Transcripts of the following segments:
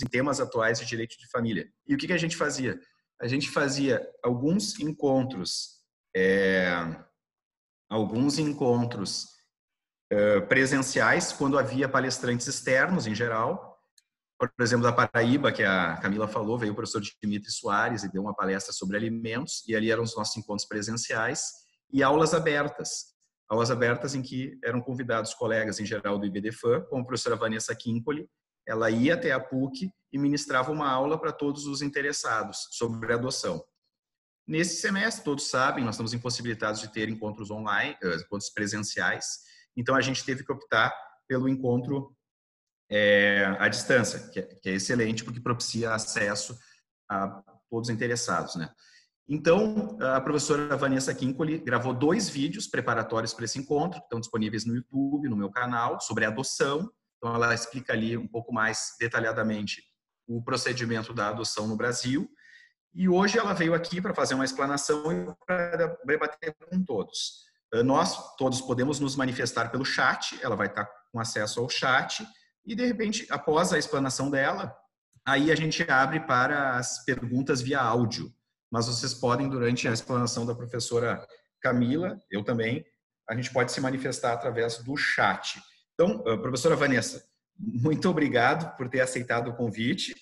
em temas atuais de direito de família. E o que a gente fazia? A gente fazia alguns encontros presenciais, quando havia palestrantes externos, em geral. Por exemplo, da Paraíba, que a Camila falou, veio o professor Dimitri Soares e deu uma palestra sobre alimentos, e ali eram os nossos encontros presenciais, e aulas abertas em que eram convidados colegas, em geral, do IBDFAM, como a professora Vanessa Kimpoli. Ela ia até a PUC e ministrava uma aula para todos os interessados sobre adoção. Nesse semestre, todos sabem, nós estamos impossibilitados de ter encontros online, encontros presenciais, então a gente teve que optar pelo encontro à distância, que é excelente, porque propicia acesso a todos os interessados, né? Então, a professora Vanessa Kimpoli gravou 2 vídeos preparatórios para esse encontro, que estão disponíveis no YouTube, no meu canal, sobre adoção. Então, ela explica ali um pouco mais detalhadamente o procedimento da adoção no Brasil. E hoje ela veio aqui para fazer uma explanação e para debater com todos. Nós todos podemos nos manifestar pelo chat, ela vai estar com acesso ao chat, e de repente, após a explanação dela, aí a gente abre para as perguntas via áudio. Mas vocês podem, durante a explanação da professora Camila, eu também, a gente pode se manifestar através do chat. Então, professora Vanessa, muito obrigado por ter aceitado o convite.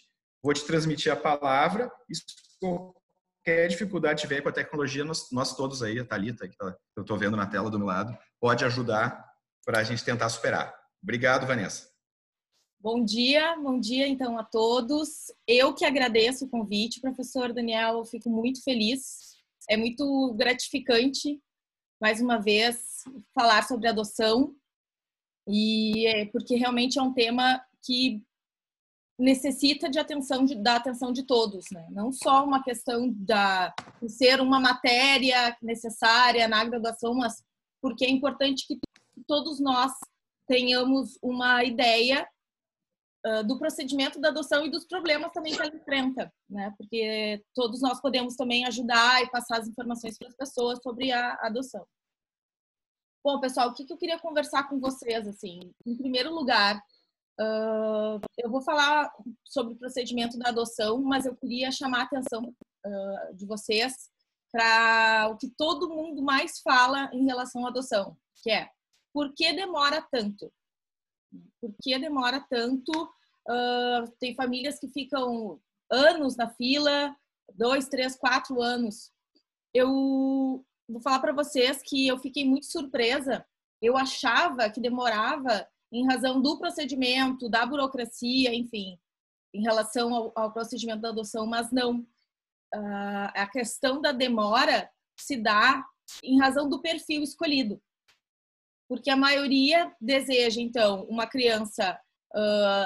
Vou te transmitir a palavra. E se qualquer dificuldade tiver com a tecnologia, nós todos aí, a Thalita, que eu estou vendo na tela do meu lado, pode ajudar para a gente tentar superar. Obrigado, Vanessa. Bom dia então a todos. Eu que agradeço o convite, professor Daniel, eu fico muito feliz. É muito gratificante, mais uma vez, falar sobre adoção, e porque realmente é um tema que necessita da atenção de todos, né? Não só uma questão de ser uma matéria necessária na graduação, mas porque é importante que todos nós tenhamos uma ideia do procedimento da adoção e dos problemas também que ela enfrenta, né? Porque todos nós podemos também ajudar e passar as informações para as pessoas sobre a adoção. Bom, pessoal, o que eu queria conversar com vocês, assim? Em primeiro lugar, eu vou falar sobre o procedimento da adoção, mas eu queria chamar a atenção de vocês para o que todo mundo mais fala em relação à adoção, que é: por que demora tanto? Por que demora tanto? Tem famílias que ficam anos na fila, 2, 3, 4 anos. Eu vou falar para vocês que eu fiquei muito surpresa. Eu achava que demorava em razão do procedimento, da burocracia, enfim, em relação ao procedimento da adoção, mas não. A questão da demora se dá em razão do perfil escolhido. Porque a maioria deseja, então, uma criança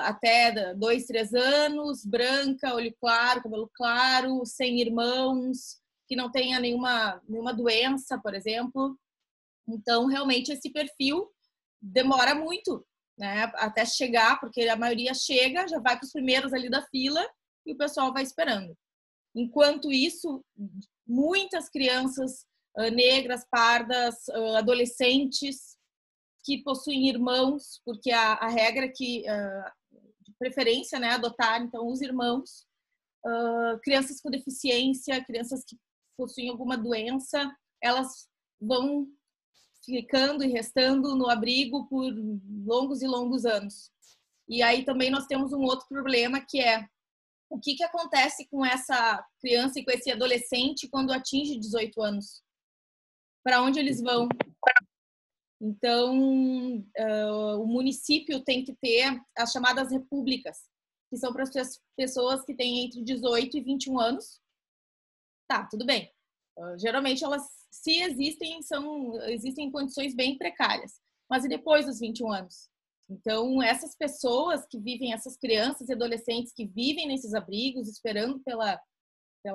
até 2, 3 anos, branca, olho claro, cabelo claro, sem irmãos, que não tenha nenhuma doença, por exemplo. Então, realmente, esse perfil demora muito, né, até chegar, porque a maioria chega, já vai para os primeiros ali da fila e o pessoal vai esperando. Enquanto isso, muitas crianças negras, pardas, adolescentes, que possuem irmãos, porque a regra é que, de preferência, né, adotar, então, os irmãos, crianças com deficiência, crianças que possuem alguma doença, elas vão ficando e restando no abrigo por longos e longos anos. E aí também nós temos um outro problema, que é o que acontece com essa criança e com esse adolescente quando atinge 18 anos? Para onde eles vão? Então, o município tem que ter as chamadas repúblicas, que são para as pessoas que têm entre 18 e 21 anos. Tá, tudo bem. Geralmente, elas, se existem, existem em condições bem precárias. Mas e depois dos 21 anos? Então, essas pessoas que vivem, essas crianças e adolescentes que vivem nesses abrigos, esperando pela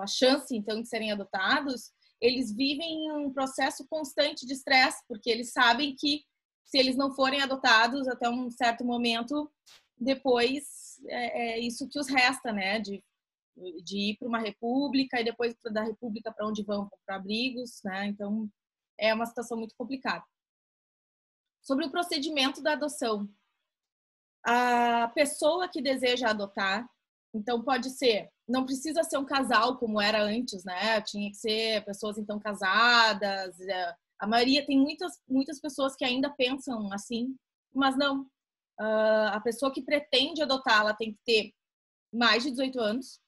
chance, então, de serem adotados, eles vivem um processo constante de estresse, porque eles sabem que, se eles não forem adotados até um certo momento, depois é isso que os resta, né? De ir para uma república e depois da república para onde vão? Para abrigos, né? Então, é uma situação muito complicada. Sobre o procedimento da adoção. A pessoa que deseja adotar, Então, pode ser, não precisa ser um casal como era antes, né? Tinha que ser pessoas, então, casadas. A maioria, tem muitas pessoas que ainda pensam assim, mas não. A pessoa que pretende adotar, ela tem que ter mais de 18 anos.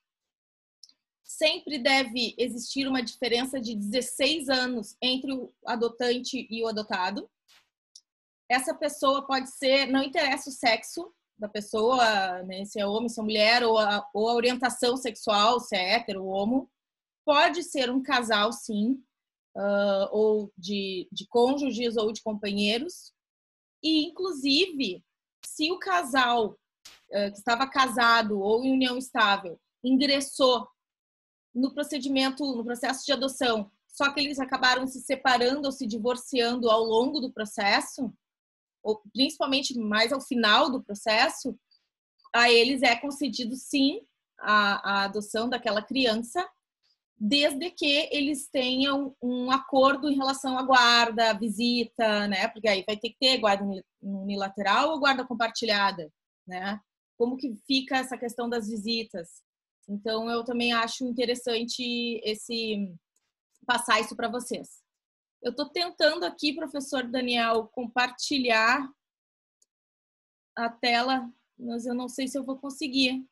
Sempre deve existir uma diferença de 16 anos entre o adotante e o adotado. Essa pessoa pode ser, não interessa o sexo da pessoa, né, se é homem, se é mulher, ou a orientação sexual, se é hétero ou homo. Pode ser um casal, sim, ou de cônjuges ou de companheiros. E, inclusive, se o casal que estava casado ou em união estável ingressou no processo de adoção, só que eles acabaram se separando ou se divorciando ao longo do processo, ou principalmente mais ao final do processo, a eles é concedido, sim, a adoção daquela criança, desde que eles tenham um acordo em relação à guarda, visita, né? Porque aí vai ter que ter guarda unilateral ou guarda compartilhada, né? Como que fica essa questão das visitas? Então, eu também acho interessante passar isso para vocês. Eu estou tentando aqui, professor Daniel, compartilhar a tela, mas eu não sei se eu vou conseguir.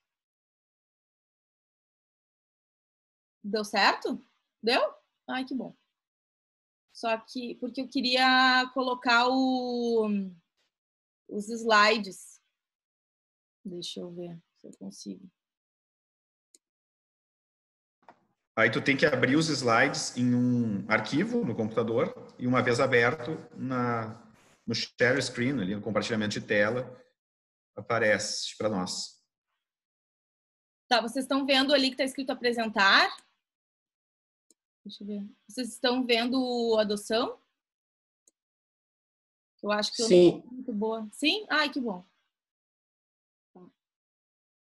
Deu certo? Deu? Ai, que bom. Só que, porque eu queria colocar os slides. Deixa eu ver se eu consigo. Aí tu tem que abrir os slides em um arquivo no computador e uma vez aberto no share screen, ali no compartilhamento de tela, aparece para nós. Tá, vocês estão vendo ali que está escrito apresentar? Deixa eu ver. Vocês estão vendo a adoção? Eu acho que eu não sou muito boa. Sim? Ai, que bom.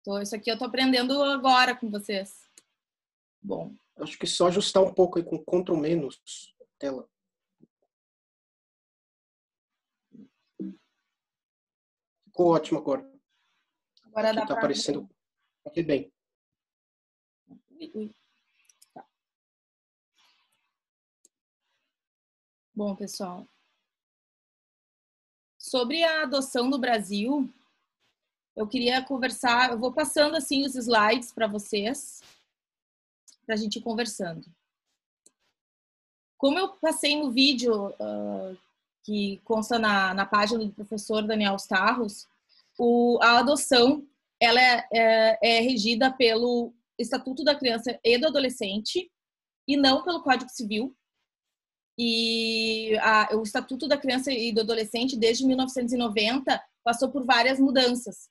Então, isso aqui eu estou aprendendo agora com vocês. Bom. Acho que só ajustar um pouco aí com Ctrl menos tela. Ficou ótimo agora. Agora aqui dá está pra... aparecendo aqui bem. Tá. Bom, pessoal. Sobre a adoção no Brasil, eu queria conversar, eu vou passando assim os slides para vocês, para a gente ir conversando. Como eu passei no vídeo que consta na página do professor Daniel Starros, a adoção ela é regida pelo Estatuto da Criança e do Adolescente e não pelo Código Civil. E o Estatuto da Criança e do Adolescente, desde 1990, passou por várias mudanças.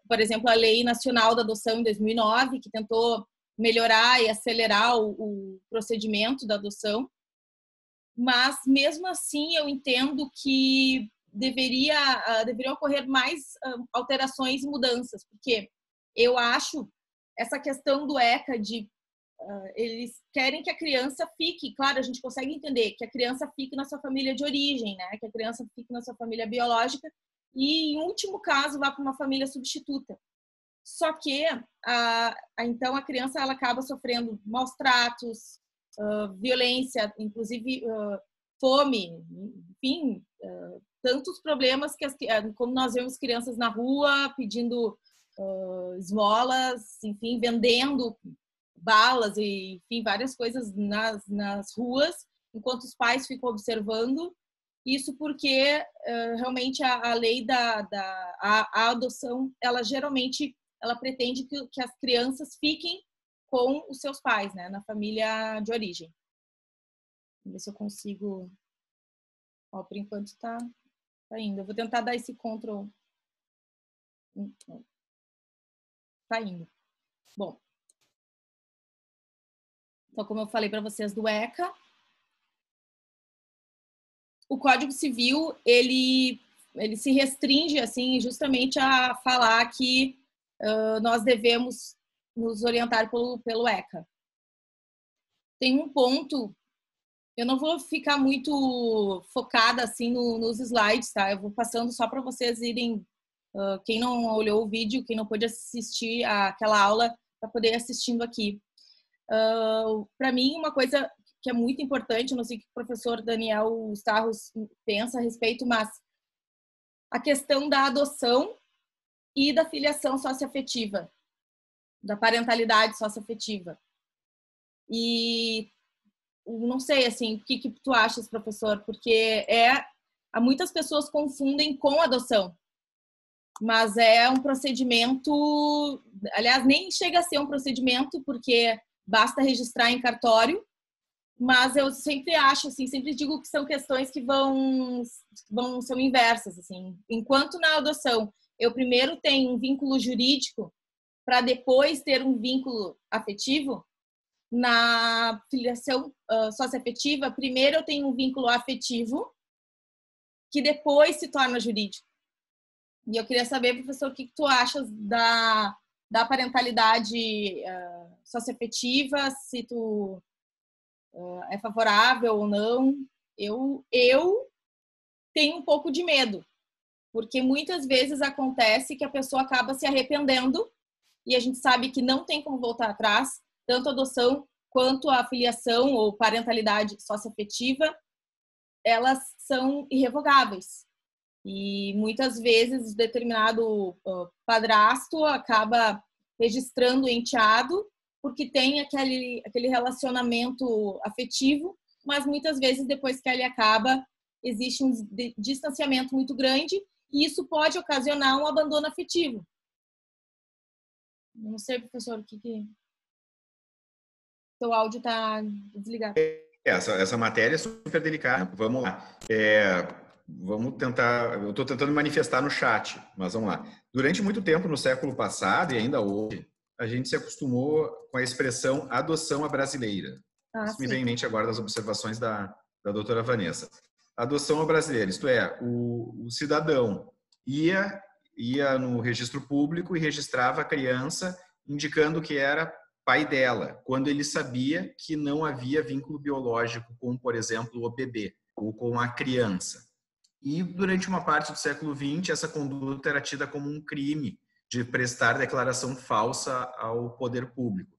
Por exemplo, a Lei Nacional da Adoção, em 2009, que tentou melhorar e acelerar o procedimento da adoção. Mas, mesmo assim, eu entendo que deveriam ocorrer mais alterações e mudanças, porque eu acho essa questão do ECA de eles querem que a criança fique, claro, a gente consegue entender que a criança fique na sua família de origem, né? Que a criança fique na sua família biológica e, em último caso, vá para uma família substituta. Só que, então, a criança ela acaba sofrendo maus tratos, violência, inclusive fome, enfim, tantos problemas que, como nós vemos crianças na rua pedindo esmolas, enfim, vendendo balas e, enfim, várias coisas nas ruas, enquanto os pais ficam observando. Isso porque realmente a lei a adoção, ela geralmente ela pretende que as crianças fiquem com os seus pais, né, na família de origem. Vamos ver se eu consigo. Ó, por enquanto tá indo. Eu vou tentar dar esse Ctrl. Tá indo. Bom. Então, como eu falei para vocês do ECA, o Código Civil, ele se restringe, assim, justamente a falar que nós devemos nos orientar pelo ECA. Tem um ponto, eu não vou ficar muito focada, assim, nos slides, tá? Eu vou passando só para vocês irem Quem não olhou o vídeo, quem não pôde assistir aquela aula, para poder ir assistindo aqui. Para mim, uma coisa que é muito importante, não sei o que o professor Daniel Starros pensa a respeito, mas a questão da adoção e da filiação socioafetiva, da parentalidade socioafetiva. E não sei, assim, o que tu achas, professor? Porque muitas pessoas confundem com adoção, mas é um procedimento, aliás, nem chega a ser um procedimento, porque basta registrar em cartório, mas eu sempre acho, assim, sempre digo que são questões que são inversas, assim. Enquanto na adoção eu primeiro tenho um vínculo jurídico para depois ter um vínculo afetivo, na filiação socioafetiva, primeiro eu tenho um vínculo afetivo que depois se torna jurídico. E eu queria saber, professor, o que tu achas da parentalidade socioafetiva, se tu é favorável ou não. Eu tenho um pouco de medo, porque muitas vezes acontece que a pessoa acaba se arrependendo e a gente sabe que não tem como voltar atrás, tanto a adoção quanto a filiação ou parentalidade socioafetiva, elas são irrevogáveis. E muitas vezes determinado padrasto acaba registrando o enteado porque tem aquele relacionamento afetivo, mas muitas vezes depois que ele acaba, existe um distanciamento muito grande e isso pode ocasionar um abandono afetivo. Não sei, professor, o que... Seu áudio está desligado. Essa matéria é super delicada. Vamos lá. Vamos tentar... Eu estou tentando manifestar no chat, mas vamos lá. Durante muito tempo, no século passado e ainda hoje, a gente se acostumou com a expressão adoção à brasileira. Isso me vem em mente agora das observações da doutora Vanessa. Adoção à brasileira, isto é, o cidadão ia no registro público e registrava a criança indicando que era pai dela, quando ele sabia que não havia vínculo biológico com, por exemplo, o bebê ou com a criança. E durante uma parte do século XX, essa conduta era tida como um crime de prestar declaração falsa ao poder público.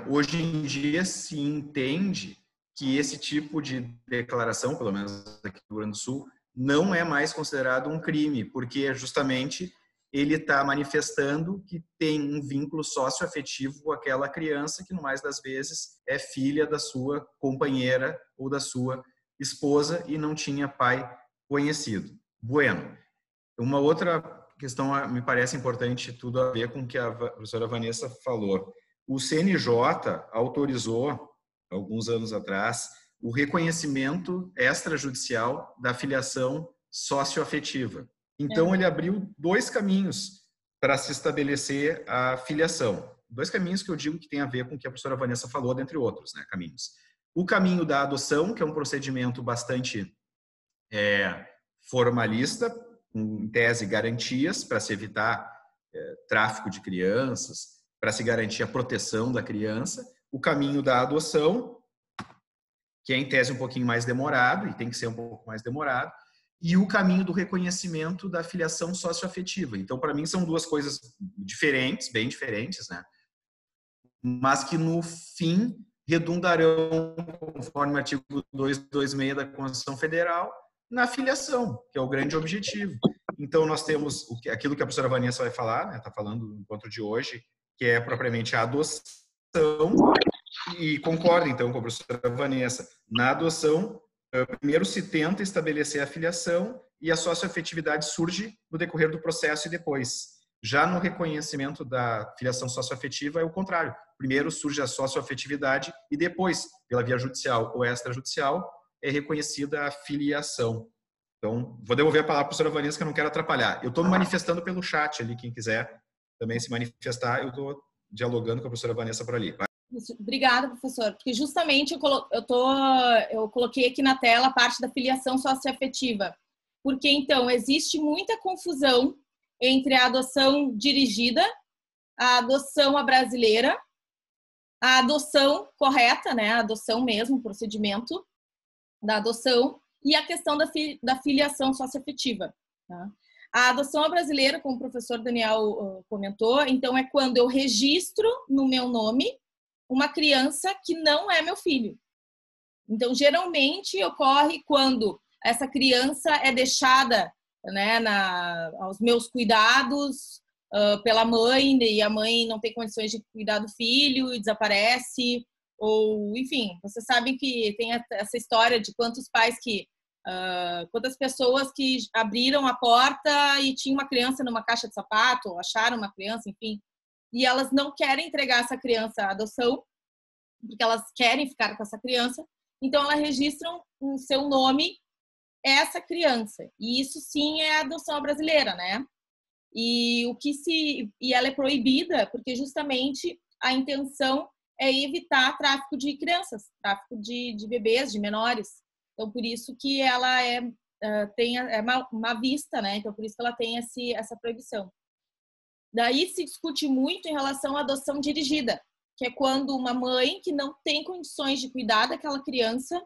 Hoje em dia se entende que esse tipo de declaração, pelo menos aqui no Rio Grande do Sul, não é mais considerado um crime, porque justamente ele está manifestando que tem um vínculo socioafetivo com aquela criança que, no mais das vezes, é filha da sua companheira ou da sua esposa e não tinha pai conhecido. Bueno, uma outra questão me parece importante, tudo a ver com o que a professora Vanessa falou. O CNJ autorizou, alguns anos atrás, o reconhecimento extrajudicial da filiação socioafetiva. Então, ele abriu dois caminhos para se estabelecer a filiação. Dois caminhos que eu digo que tem a ver com o que a professora Vanessa falou, dentre outros, né, caminhos. O caminho da adoção, que é um procedimento bastante formalista, em tese garantias para se evitar tráfico de crianças, para se garantir a proteção da criança. O caminho da adoção, que é em tese um pouquinho mais demorado, e tem que ser um pouco mais demorado, e o caminho do reconhecimento da filiação socioafetiva. Então, para mim, são duas coisas diferentes, bem diferentes, né? Mas que, no fim, redundarão, conforme o artigo 226 da Constituição Federal, na filiação, que é o grande objetivo. Então, nós temos aquilo que a professora Vanessa vai falar, está falando no encontro de hoje, que é propriamente a adoção, e concordo, então, com a professora Vanessa. Na adoção, primeiro se tenta estabelecer a filiação e a socioafetividade surge no decorrer do processo e depois. Já no reconhecimento da filiação socioafetiva é o contrário. Primeiro surge a socioafetividade e depois, pela via judicial ou extrajudicial, é reconhecida a filiação. Então, vou devolver a palavra para a professora Vanessa, que eu não quero atrapalhar. Eu estou me manifestando pelo chat ali, quem quiser também se manifestar, eu estou dialogando com a professora Vanessa por ali. Obrigada, professor, porque justamente eu coloquei aqui na tela a parte da filiação socioafetiva, porque então existe muita confusão entre a adoção dirigida, a adoção à brasileira, a adoção correta, né, a adoção mesmo, o procedimento da adoção, e a questão da filiação socioafetiva. Tá? A adoção brasileira, como o professor Daniel comentou, então é quando eu registro no meu nome uma criança que não é meu filho. Então, geralmente, ocorre quando essa criança é deixada, né, aos meus cuidados pela mãe, e a mãe não tem condições de cuidar do filho e desaparece, ou, enfim, vocês sabem que tem essa história de quantos pais quantas pessoas que abriram a porta e tinha uma criança numa caixa de sapato, ou acharam uma criança, enfim, e elas não querem entregar essa criança à adoção, porque elas querem ficar com essa criança, então elas registram o seu nome, essa criança. E isso sim é a adoção brasileira, né? E ela é proibida porque justamente a intenção é evitar tráfico de crianças, tráfico de bebês, de menores. Então, por isso que ela tem uma vista, né? Então, por isso que ela tem essa proibição. Daí se discute muito em relação à adoção dirigida, que é quando uma mãe que não tem condições de cuidar daquela criança,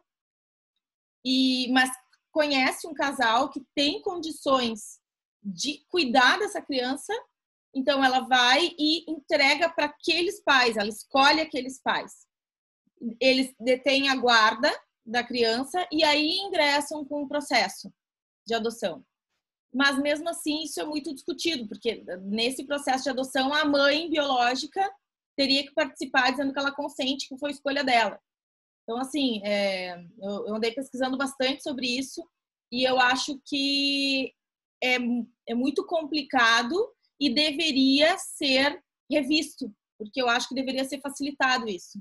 mas conhece um casal que tem condições de cuidar dessa criança, então ela vai e entrega para aqueles pais, ela escolhe aqueles pais. Eles detêm a guarda da criança e aí ingressam com o processo de adoção. Mas mesmo assim isso é muito discutido, porque nesse processo de adoção a mãe biológica teria que participar dizendo que ela consente, que foi escolha dela. Então, assim, eu andei pesquisando bastante sobre isso e eu acho que é muito complicado e deveria ser revisto, porque eu acho que deveria ser facilitado isso.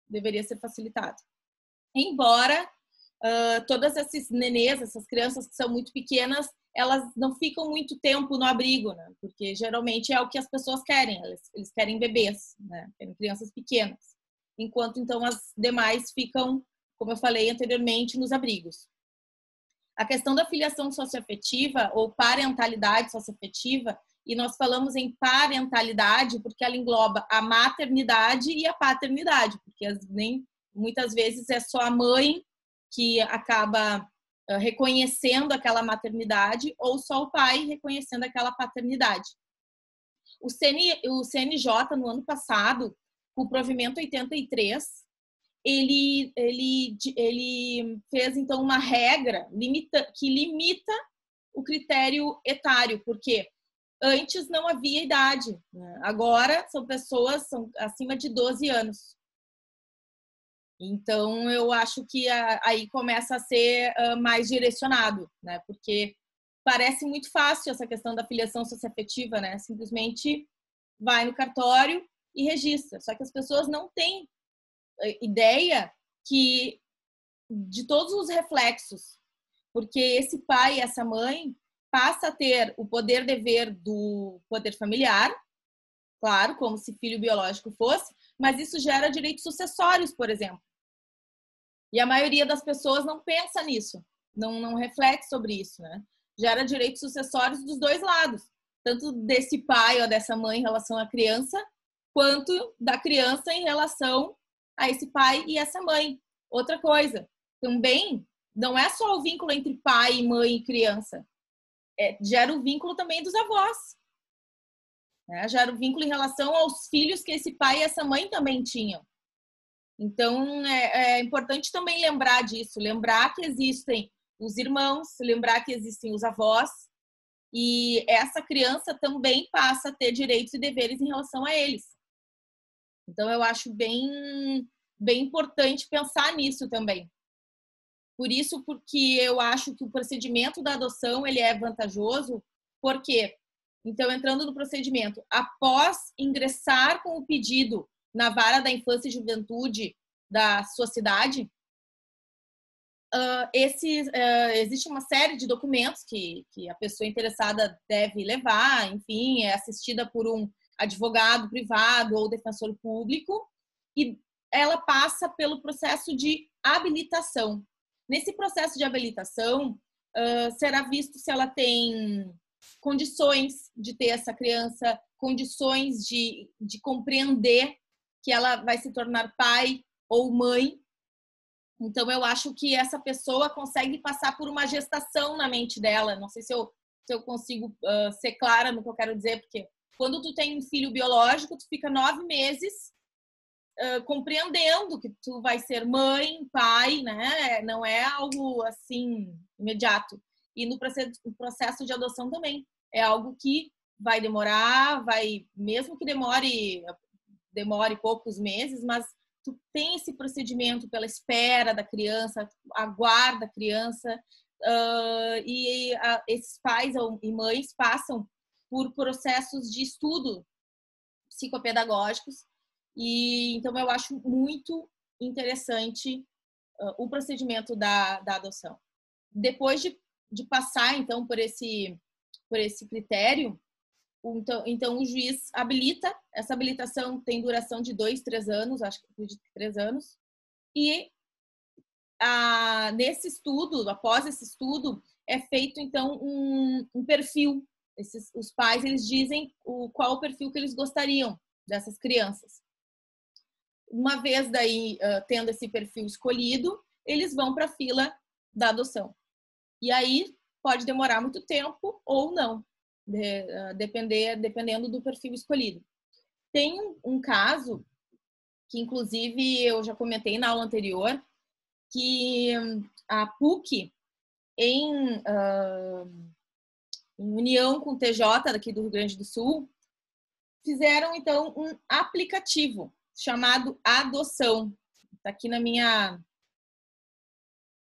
Deveria ser facilitado. Embora todas esses nenês, essas crianças que são muito pequenas, elas não ficam muito tempo no abrigo, né? Porque geralmente é o que as pessoas querem, eles querem bebês, né? Querem crianças pequenas. Enquanto, então, as demais ficam, como eu falei anteriormente, nos abrigos. A questão da filiação socioafetiva ou parentalidade socioafetiva, e nós falamos em parentalidade porque ela engloba a maternidade e a paternidade, porque muitas vezes é só a mãe que acaba reconhecendo aquela maternidade ou só o pai reconhecendo aquela paternidade. O CNJ, no ano passado, o provimento 83, ele fez, então, uma regra que limita o critério etário, porque antes não havia idade, né? Agora são pessoas acima de 12 anos. Então, eu acho que aí começa a ser mais direcionado, né? Porque parece muito fácil essa questão da filiação socioafetiva, né? Simplesmente vai no cartório e registra. Só que as pessoas não têm ideia de todos os reflexos, porque esse pai e essa mãe passa a ter o poder-dever do poder familiar, claro, como se filho biológico fosse, mas isso gera direitos sucessórios, por exemplo. E a maioria das pessoas não pensa nisso, não reflete sobre isso, né? Gera direitos sucessórios dos dois lados, tanto desse pai ou dessa mãe em relação à criança, quanto da criança em relação a esse pai e essa mãe. Outra coisa, também não é só o vínculo entre pai, mãe e criança, gera o vínculo também dos avós, né? Gera o vínculo em relação aos filhos que esse pai e essa mãe também tinham. Então, é importante também lembrar disso, lembrar que existem os irmãos, lembrar que existem os avós, e essa criança também passa a ter direitos e deveres em relação a eles. Então, eu acho bem importante pensar nisso também. Por isso, porque eu acho que o procedimento da adoção ele é vantajoso, porque, então, entrando no procedimento, após ingressar com o pedido na vara da infância e juventude da sua cidade, existe uma série de documentos que a pessoa interessada deve levar, enfim, é assistida por um advogado privado ou defensor público, e ela passa pelo processo de habilitação. Nesse processo de habilitação, será visto se ela tem condições de ter essa criança, condições de compreender que ela vai se tornar pai ou mãe. Então, eu acho que essa pessoa consegue passar por uma gestação na mente dela. Não sei se eu se eu consigo ser clara no que eu quero dizer, porque quando tu tem um filho biológico, tu fica 9 meses compreendendo que tu vai ser mãe, pai, né? Não é algo assim imediato. E no processo de adoção também é algo que vai demorar, mesmo que demore poucos meses, mas tu tem esse procedimento pela espera da criança, aguarda a criança, esses pais e mães passam por processos de estudo psicopedagógicos. E então eu acho muito interessante o procedimento da adoção. Depois de passar então por esse critério, então o juiz habilita. Essa habilitação tem duração de 2, 3 anos, acho que acredito que 3 anos. E nesse estudo, após esse estudo, é feito então um perfil. Os pais eles dizem qual o perfil que eles gostariam dessas crianças. Uma vez daí tendo esse perfil escolhido, eles vão para a fila da adoção. E aí pode demorar muito tempo ou não, dependendo do perfil escolhido. Tem um caso que, inclusive, eu já comentei na aula anterior, que a PUC, em união com o TJ daqui do Rio Grande do Sul, fizeram, então, um aplicativo chamado Adoção. Está aqui na minha...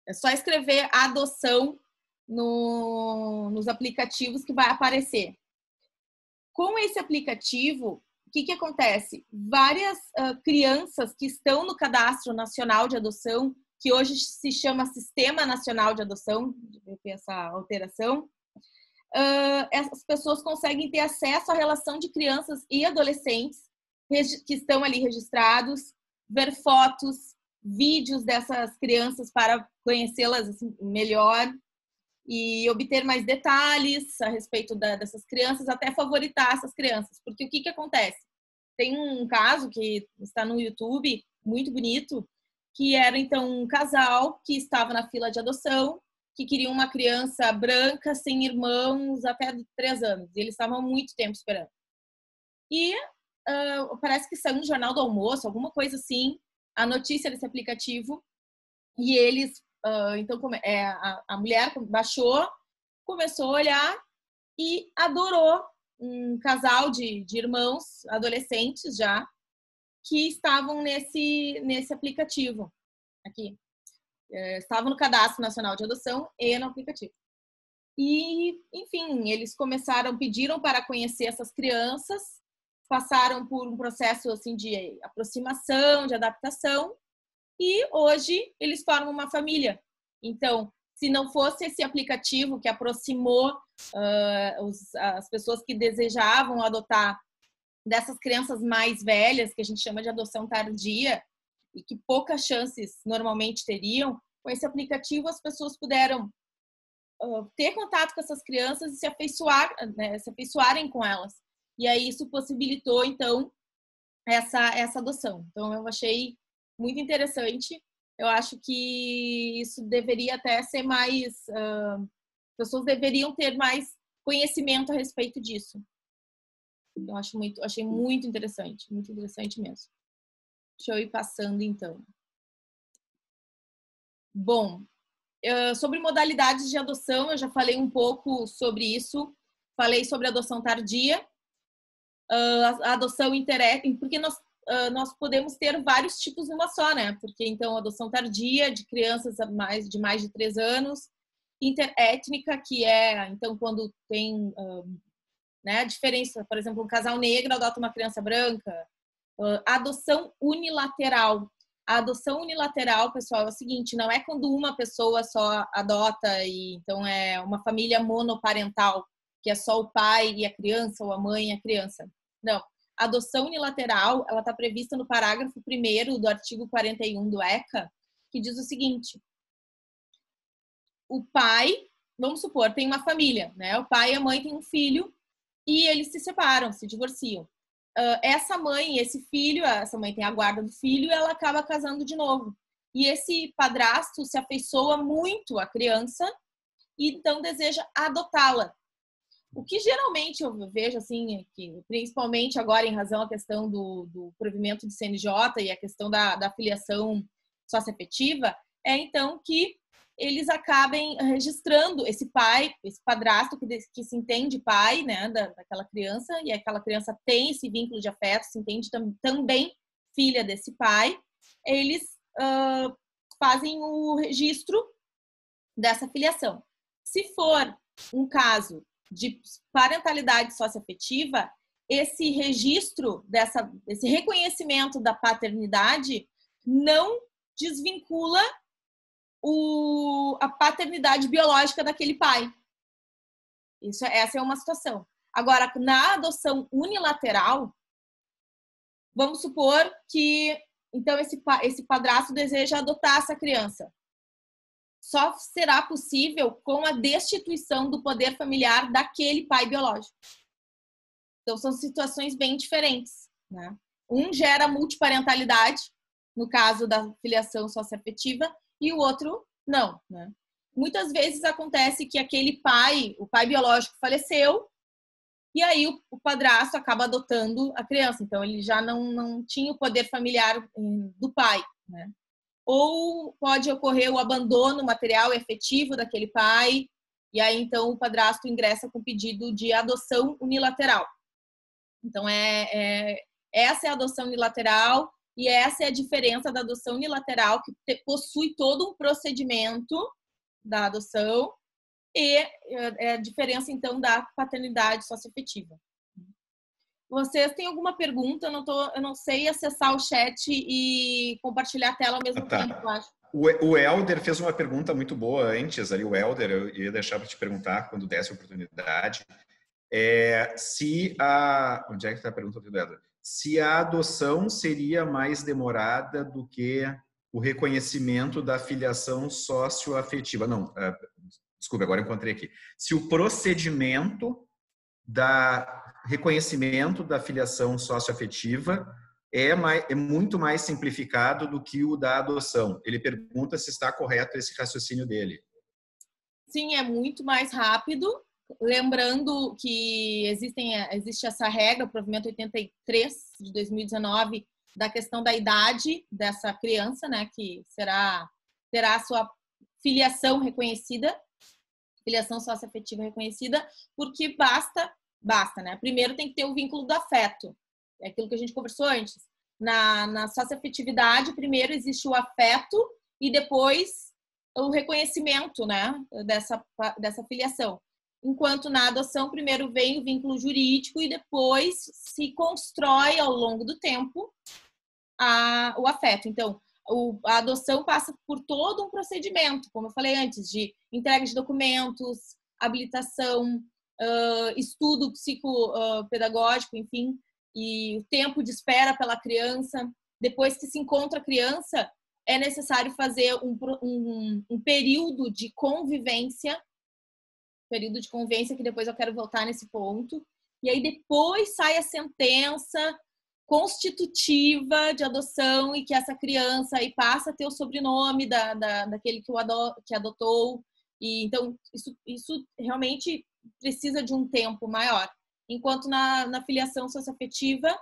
É só escrever Adoção nos aplicativos que vai aparecer. Com esse aplicativo, o que acontece? Várias crianças que estão no Cadastro Nacional de Adoção, que hoje se chama Sistema Nacional de Adoção, essa alteração, essas pessoas conseguem ter acesso à relação de crianças e adolescentes que estão ali registrados, ver fotos, vídeos dessas crianças para conhecê-las assim, melhor e obter mais detalhes a respeito dessas crianças, até favoritar essas crianças. Porque o que acontece? Tem um caso que está no YouTube, muito bonito, que era então um casal que estava na fila de adoção, que queria uma criança branca, sem irmãos, até 3 anos. E eles estavam há muito tempo esperando. E parece que saiu no Jornal do Almoço, alguma coisa assim, a notícia desse aplicativo. E eles, então, a mulher baixou, começou a olhar e adorou um casal de irmãos, adolescentes já, que estavam nesse aplicativo aqui. Estavam no Cadastro Nacional de Adoção e no aplicativo. E, enfim, eles pediram para conhecer essas crianças, passaram por um processo assim de aproximação, de adaptação, e hoje eles formam uma família. Então, se não fosse esse aplicativo que aproximou as pessoas que desejavam adotar dessas crianças mais velhas, que a gente chama de adoção tardia, e que poucas chances normalmente teriam, com esse aplicativo as pessoas puderam ter contato com essas crianças e se afeiçoarem com elas. E aí isso possibilitou, então, essa adoção. Então, eu achei muito interessante. Eu acho que isso deveria até ser mais... pessoas deveriam ter mais conhecimento a respeito disso. Eu achei muito interessante mesmo. Deixa eu ir passando, então. Bom, sobre modalidades de adoção, eu já falei um pouco sobre isso. Falei sobre adoção tardia, a adoção interétnica, porque nós podemos ter vários tipos numa só, né? Porque, então, adoção tardia de crianças de mais de 3 anos, interétnica, que é, então, quando tem a diferença, por exemplo, um casal negro adota uma criança branca. Adoção unilateral. A adoção unilateral, pessoal, é o seguinte, não é quando uma pessoa só adota e então é uma família monoparental, que é só o pai e a criança, ou a mãe e a criança. Não. A adoção unilateral, ela está prevista no parágrafo 1º do artigo 41 do ECA, que diz o seguinte: o pai, vamos supor, tem uma família, né? O pai e a mãe têm um filho e eles se separam, se divorciam. Essa mãe e esse filho, essa mãe tem a guarda do filho e ela acaba casando de novo. E esse padrasto se afeiçoa muito à criança e então deseja adotá-la. O que geralmente eu vejo, assim, que, principalmente agora em razão à questão do provimento de CNJ e a questão da filiação socioafetiva, é então que eles acabem registrando esse pai, esse padrasto que se entende pai, né, daquela criança, e aquela criança tem esse vínculo de afeto, se entende também filha desse pai, eles fazem o registro dessa filiação. Se for um caso de parentalidade socioafetiva, esse registro, esse reconhecimento da paternidade não desvincula a paternidade biológica daquele pai. Essa é uma situação. Agora, na adoção unilateral, vamos supor que então esse padrasto deseja adotar essa criança. Só será possível com a destituição do poder familiar daquele pai biológico. Então, são situações bem diferentes, né? Um gera multiparentalidade, no caso da filiação socioafetiva, e o outro não, né? Muitas vezes acontece que aquele pai, o pai biológico faleceu, e aí o padrasto acaba adotando a criança. Então, ele já não tinha o poder familiar do pai, né? Ou pode ocorrer o abandono material e efetivo daquele pai, e aí então o padrasto ingressa com pedido de adoção unilateral. Então, essa é a adoção unilateral, e essa é a diferença da adoção unilateral, que possui todo um procedimento da adoção, e a diferença, então, da paternidade socioafetiva. Vocês têm alguma pergunta? Eu não sei acessar o chat e compartilhar a tela ao mesmo tempo, eu acho. O Helder fez uma pergunta muito boa antes, ali o Helder, eu ia deixar para te perguntar quando desse a oportunidade. Onde é que está a pergunta do Helder? Se a adoção seria mais demorada do que o reconhecimento da filiação socioafetiva. Não, desculpa, agora eu encontrei aqui. Se o procedimento da reconhecimento da filiação socioafetiva é muito mais simplificado do que o da adoção. Ele pergunta se está correto esse raciocínio dele. Sim, é muito mais rápido. Lembrando que existe essa regra, o provimento 83 de 2019, da questão da idade dessa criança, né, que terá a sua filiação reconhecida, filiação socioafetiva reconhecida, porque basta, né? Primeiro tem que ter o vínculo do afeto, é aquilo que a gente conversou antes. Na socioafetividade, primeiro existe o afeto e depois o reconhecimento, né, dessa filiação. Enquanto na adoção, primeiro vem o vínculo jurídico e depois se constrói ao longo do tempo o afeto. Então, a adoção passa por todo um procedimento, como eu falei antes, de entrega de documentos, habilitação, estudo psicopedagógico, enfim, e o tempo de espera pela criança. Depois que se encontra a criança, é necessário fazer um período de convivência, que depois eu quero voltar nesse ponto. E aí depois sai a sentença constitutiva de adoção e que essa criança aí passa a ter o sobrenome daquele que adotou. E então isso realmente precisa de um tempo maior. Enquanto na filiação socioafetiva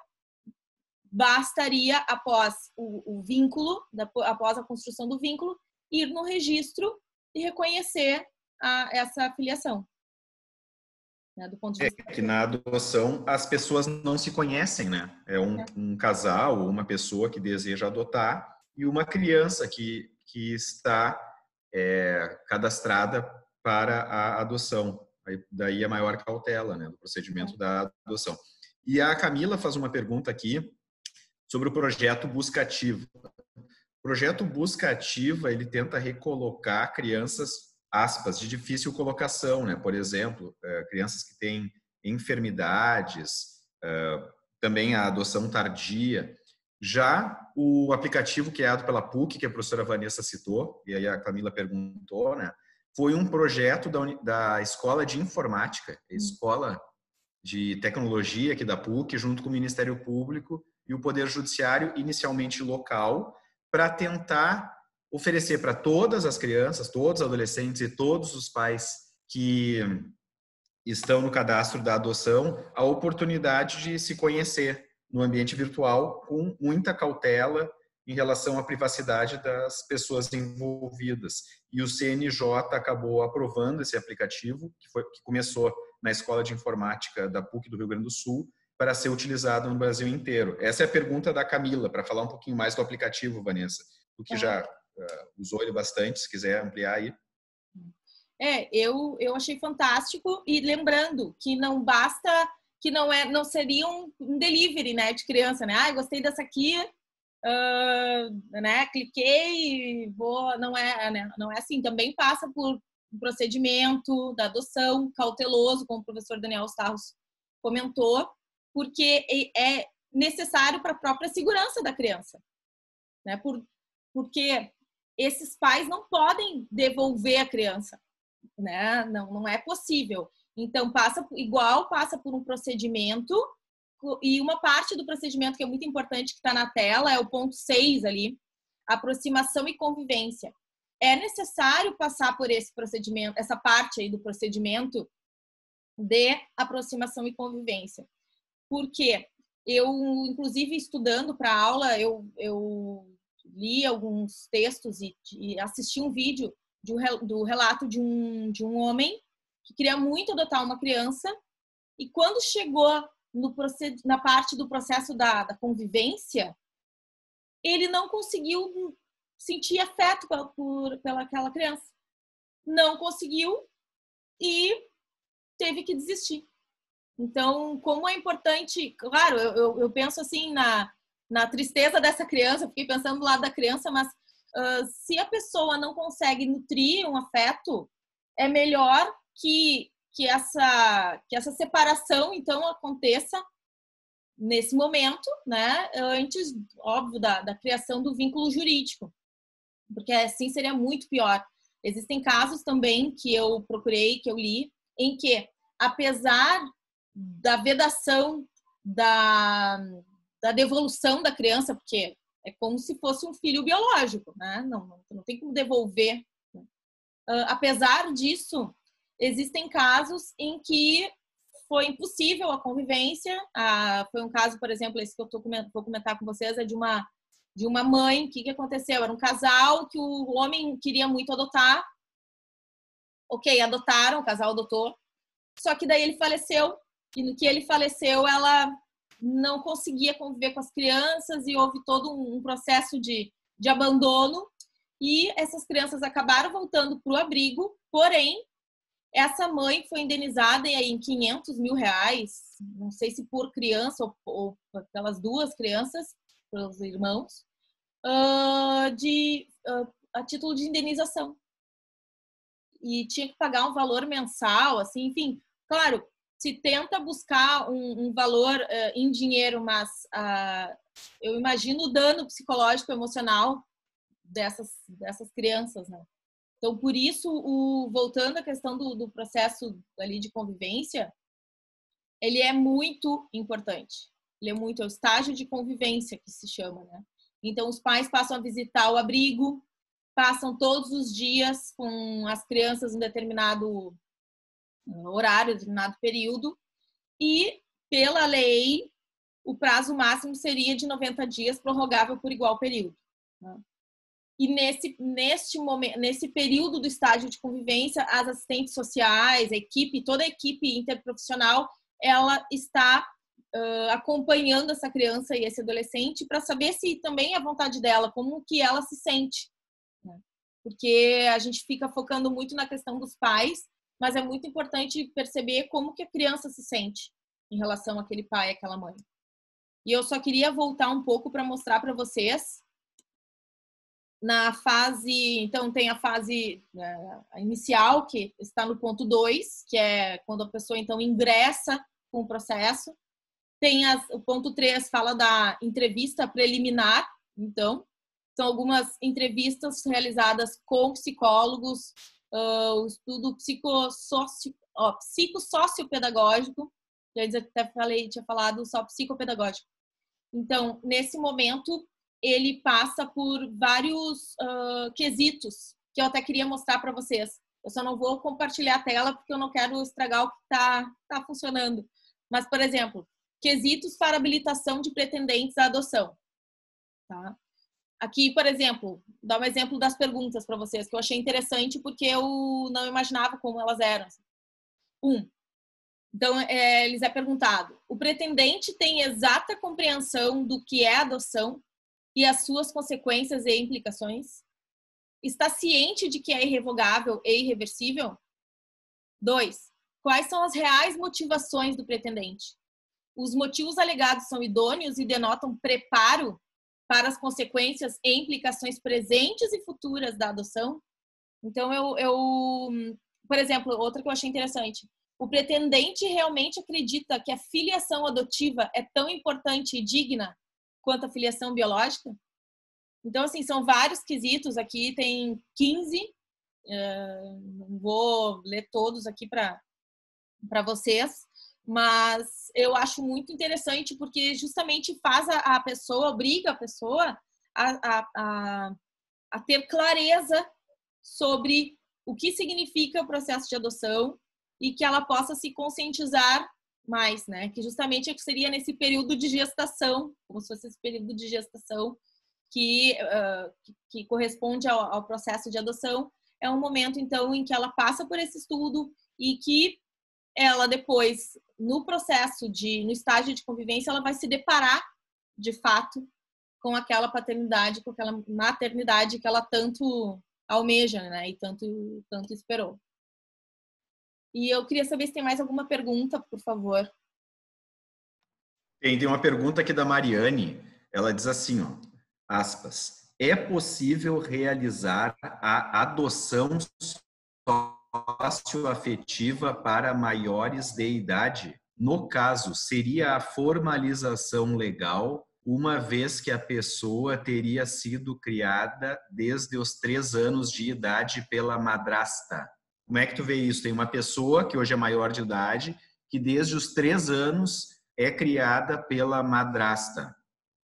bastaria, após o vínculo, após a construção do vínculo, ir no registro e reconhecer essa filiação. Né, do ponto de vista que na adoção as pessoas não se conhecem, né? É um casal ou uma pessoa que deseja adotar e uma criança que está cadastrada para a adoção. Daí a maior cautela, né, do procedimento da adoção. E a Camila faz uma pergunta aqui sobre o projeto Busca Ativa. O projeto Busca Ativa, ele tenta recolocar crianças, aspas, de difícil colocação, né? Por exemplo, crianças que têm enfermidades, também a adoção tardia. Já o aplicativo criado pela PUC, que a professora Vanessa citou, e aí a Camila perguntou, né? Foi um projeto da Escola de Informática, Escola de Tecnologia aqui da PUC, junto com o Ministério Público e o Poder Judiciário, inicialmente local, para tentar oferecer para todas as crianças, todos os adolescentes e todos os pais que estão no cadastro da adoção a oportunidade de se conhecer no ambiente virtual com muita cautela em relação à privacidade das pessoas envolvidas. E o CNJ acabou aprovando esse aplicativo, que começou na Escola de Informática da PUC do Rio Grande do Sul, para ser utilizado no Brasil inteiro. Essa é a pergunta da Camila, para falar um pouquinho mais do aplicativo, Vanessa. Tu que já usou ele bastante, se quiser ampliar aí. Eu achei fantástico, e lembrando que não basta, que não seria um delivery, né, de criança, né? Gostei dessa aqui, né? Cliquei e vou, não é assim. Também passa por um procedimento da adoção cauteloso, como o professor Daniel Starros comentou, porque é necessário para a própria segurança da criança, né? Porque esses pais não podem devolver a criança, né? Não é possível. Então passa por um procedimento, e uma parte do procedimento que é muito importante, que está na tela, é o ponto 6 ali, aproximação e convivência. É necessário passar por esse procedimento, essa parte aí do procedimento de aproximação e convivência. Porque eu, inclusive, estudando para a aula, eu li alguns textos e assisti um vídeo do relato de um homem que queria muito adotar uma criança, e quando chegou na parte do processo da convivência, ele não conseguiu sentir afeto pelaquela criança. Não conseguiu e teve que desistir. Então, como é importante... Claro, eu penso assim na tristeza dessa criança, fiquei pensando do lado da criança, mas se a pessoa não consegue nutrir um afeto, é melhor que essa separação, então, aconteça nesse momento, né? Antes, óbvio, da criação do vínculo jurídico, porque assim seria muito pior. Existem casos também que eu procurei, que eu li, em que, apesar da vedação da devolução da criança, porque é como se fosse um filho biológico, né? Não tem como devolver. Apesar disso, existem casos em que foi impossível a convivência. Foi um caso, por exemplo, esse que eu vou comentar com vocês, é de uma mãe. O que aconteceu? Era um casal que o homem queria muito adotar. Ok, adotaram, o casal adotou. Só que daí ele faleceu. E no que ele faleceu, ela não conseguia conviver com as crianças e houve todo um processo de abandono. E essas crianças acabaram voltando para o abrigo, porém, essa mãe foi indenizada em 500 mil reais, não sei se por criança ou pelas duas crianças, pelos irmãos, a título de indenização. E tinha que pagar um valor mensal, assim, enfim. Claro, se tenta buscar um valor em dinheiro, mas eu imagino o dano psicológico, emocional dessas crianças, né? Então, por isso, voltando à questão do processo ali de convivência, ele é muito importante. Ele é o estágio de convivência que se chama, né? Então, os pais passam a visitar o abrigo, passam todos os dias com as crianças em determinado horário, determinado período, e, pela lei, o prazo máximo seria de 90 dias, prorrogável por igual período, né? E nesse período do estágio de convivência, as assistentes sociais, toda a equipe interprofissional, ela está acompanhando essa criança e esse adolescente para saber se também é a vontade dela, como que ela se sente, né? Porque a gente fica focando muito na questão dos pais, mas é muito importante perceber como que a criança se sente em relação àquele pai e àquela mãe. E eu só queria voltar um pouco para mostrar para vocês na fase, então tem a fase inicial, que está no ponto 2, que é quando a pessoa então ingressa com o processo. Tem o ponto 3, fala da entrevista preliminar. Então, são algumas entrevistas realizadas com psicólogos, o estudo psicossociopedagógico, tinha falado só psicopedagógico. Então, nesse momento, ele passa por vários quesitos que eu até queria mostrar para vocês. Eu só não vou compartilhar a tela porque eu não quero estragar o que tá funcionando. Mas, por exemplo, quesitos para habilitação de pretendentes à adoção. Tá? Aqui, por exemplo, dar um exemplo das perguntas para vocês, que eu achei interessante porque eu não imaginava como elas eram. Então, lhes é perguntado: o pretendente tem exata compreensão do que é adoção e as suas consequências e implicações? Está ciente de que é irrevogável e irreversível? 2. Quais são as reais motivações do pretendente? Os motivos alegados são idôneos e denotam preparo para as consequências e implicações presentes e futuras da adoção? Então, por exemplo, outra que eu achei interessante. O pretendente realmente acredita que a filiação adotiva é tão importante e digna quanto a filiação biológica? Então, assim, são vários quesitos aqui, tem 15. Não vou ler todos aqui para vocês, mas eu acho muito interessante porque justamente faz a pessoa, obriga a pessoa a ter clareza sobre o que significa o processo de adoção e que ela possa se conscientizar mais, né? Que justamente seria nesse período de gestação, como se fosse esse período de gestação que corresponde ao processo de adoção. É um momento, então, em que ela passa por esse estudo e que ela depois, no estágio de convivência, ela vai se deparar, de fato, com aquela paternidade, com aquela maternidade que ela tanto almeja, né? E tanto esperou. E eu queria saber se tem mais alguma pergunta, por favor. Tem uma pergunta aqui da Mariane. Ela diz assim, ó, aspas, é possível realizar a adoção socioafetiva para maiores de idade? No caso, seria a formalização legal, uma vez que a pessoa teria sido criada desde os 3 anos de idade pela madrasta. Como é que tu vê isso? Tem uma pessoa que hoje é maior de idade, que desde os 3 anos é criada pela madrasta.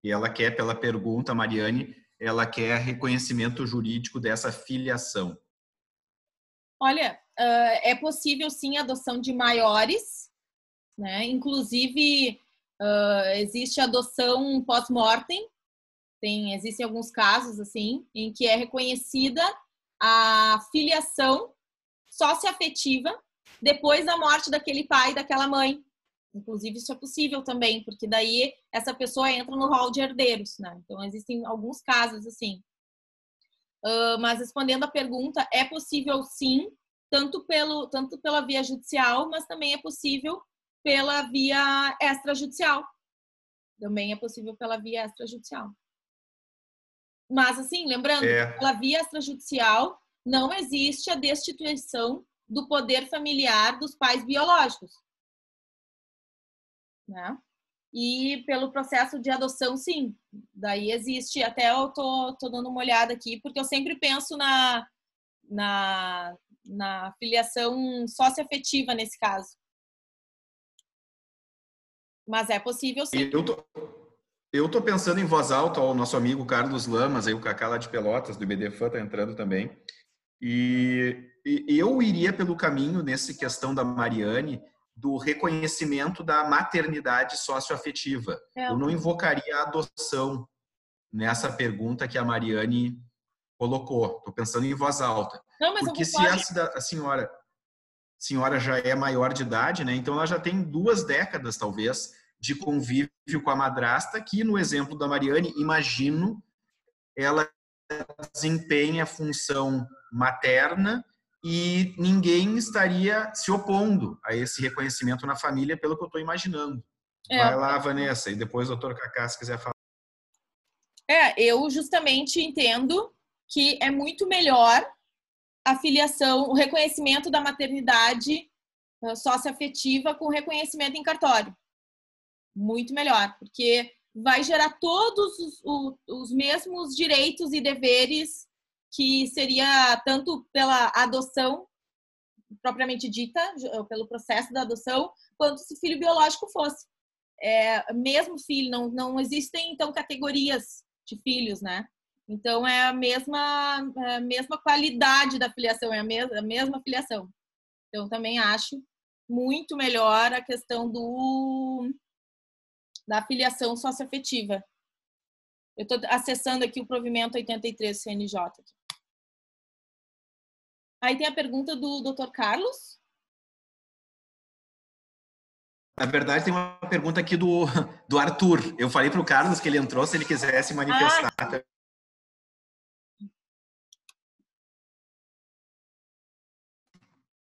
E ela quer, pela pergunta, Mariane, ela quer reconhecimento jurídico dessa filiação. Olha, é possível sim a adoção de maiores, né? Inclusive, existe adoção pós-mortem. Existem alguns casos assim em que é reconhecida a filiação socioafetiva depois da morte daquele pai e daquela mãe. Inclusive, isso é possível também, porque daí essa pessoa entra no rol de herdeiros, né? Então, existem alguns casos assim. Mas respondendo a pergunta, é possível sim, tanto pela via judicial, mas também é possível pela via extrajudicial. Também é possível pela via extrajudicial. Mas, assim, lembrando, pela via extrajudicial não existe a destituição do poder familiar dos pais biológicos, né? E pelo processo de adoção, sim. Daí existe, até eu tô dando uma olhada aqui, porque eu sempre penso na filiação socioafetiva nesse caso. Mas é possível, sim. Eu tô pensando em voz alta, ó, o nosso amigo Carlos Lamas, aí o Cacá lá de Pelotas, do IBDFAN, tá entrando também. E eu iria pelo caminho, nessa questão da Mariane, do reconhecimento da maternidade socioafetiva. Eu não invocaria a adoção nessa pergunta que a Mariane colocou. Estou pensando em voz alta. Não, mas porque se a senhora já é maior de idade, né? Então ela já tem 2 décadas, talvez, de convívio com a madrasta, que no exemplo da Mariane, imagino, ela desempenha a função materna e ninguém estaria se opondo a esse reconhecimento na família, pelo que eu estou imaginando. Vai lá, Vanessa, e depois o doutor Cacá, se quiser falar. Eu justamente entendo que é muito melhor a filiação, o reconhecimento da maternidade socioafetiva com reconhecimento em cartório. Muito melhor, porque vai gerar todos os mesmos direitos e deveres que seria tanto pela adoção propriamente dita, pelo processo da adoção, quanto se filho biológico fosse. Mesmo filho, não existem, então, categorias de filhos, né? Então, é a mesma qualidade da filiação, é a mesma filiação. Então, também acho muito melhor a questão da filiação socioafetiva. Eu estou acessando aqui o provimento 83 CNJ. Aí tem a pergunta do Dr. Carlos. Na verdade, tem uma pergunta aqui do Arthur. Eu falei para o Carlos que ele entrou, se ele quisesse manifestar.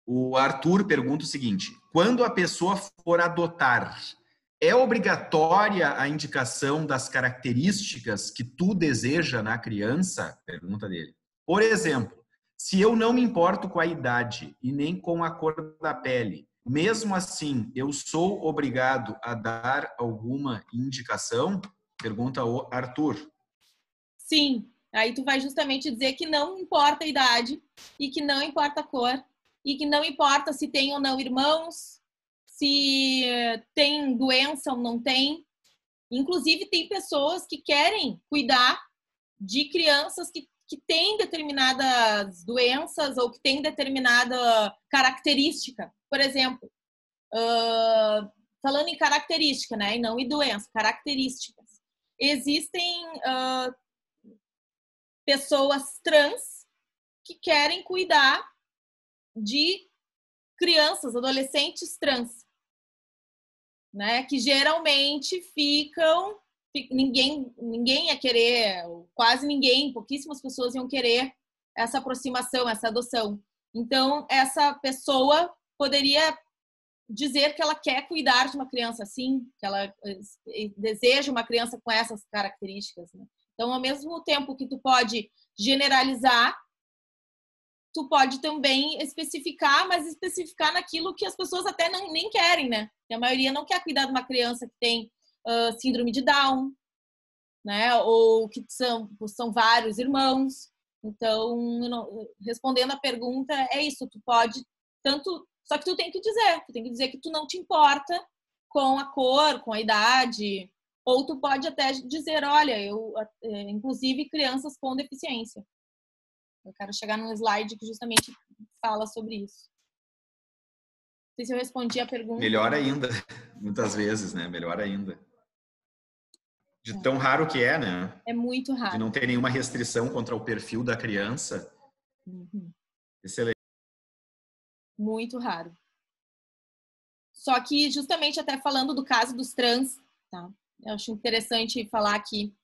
O Arthur pergunta o seguinte: quando a pessoa for adotar, é obrigatória a indicação das características que tu deseja na criança? Pergunta dele. Por exemplo, se eu não me importo com a idade e nem com a cor da pele, mesmo assim, eu sou obrigado a dar alguma indicação? Pergunta o Arthur. Sim, aí tu vai justamente dizer que não importa a idade e que não importa a cor e que não importa se tem ou não irmãos, se tem doença ou não tem. Inclusive, tem pessoas que querem cuidar de crianças que têm determinadas doenças ou que têm determinada característica. Por exemplo, falando em característica, né, e não em doença, características. Existem pessoas trans que querem cuidar de crianças, adolescentes trans, né? Que geralmente ninguém ia querer, quase ninguém, pouquíssimas pessoas iam querer essa aproximação, essa adoção. Então, essa pessoa poderia dizer que ela quer cuidar de uma criança assim, que ela deseja uma criança com essas características, né? Então, ao mesmo tempo que tu pode generalizar, tu pode também especificar, mas especificar naquilo que as pessoas até nem querem, né? E a maioria não quer cuidar de uma criança que tem síndrome de Down, né? Ou que são vários irmãos. Então, respondendo a pergunta, é isso. Tu pode tanto... Só que tu tem que dizer que tu não te importa com a cor, com a idade. Ou tu pode até dizer, olha, inclusive crianças com deficiência. Eu quero chegar num slide que justamente fala sobre isso. Não sei se eu respondi a pergunta. Melhor ainda, muitas vezes, né? Melhor ainda. De tão raro que é, né? É muito raro. De não ter nenhuma restrição contra o perfil da criança. Uhum. Excelente. Muito raro. Só que, justamente até falando do caso dos trans, tá? Eu acho interessante falar aqui.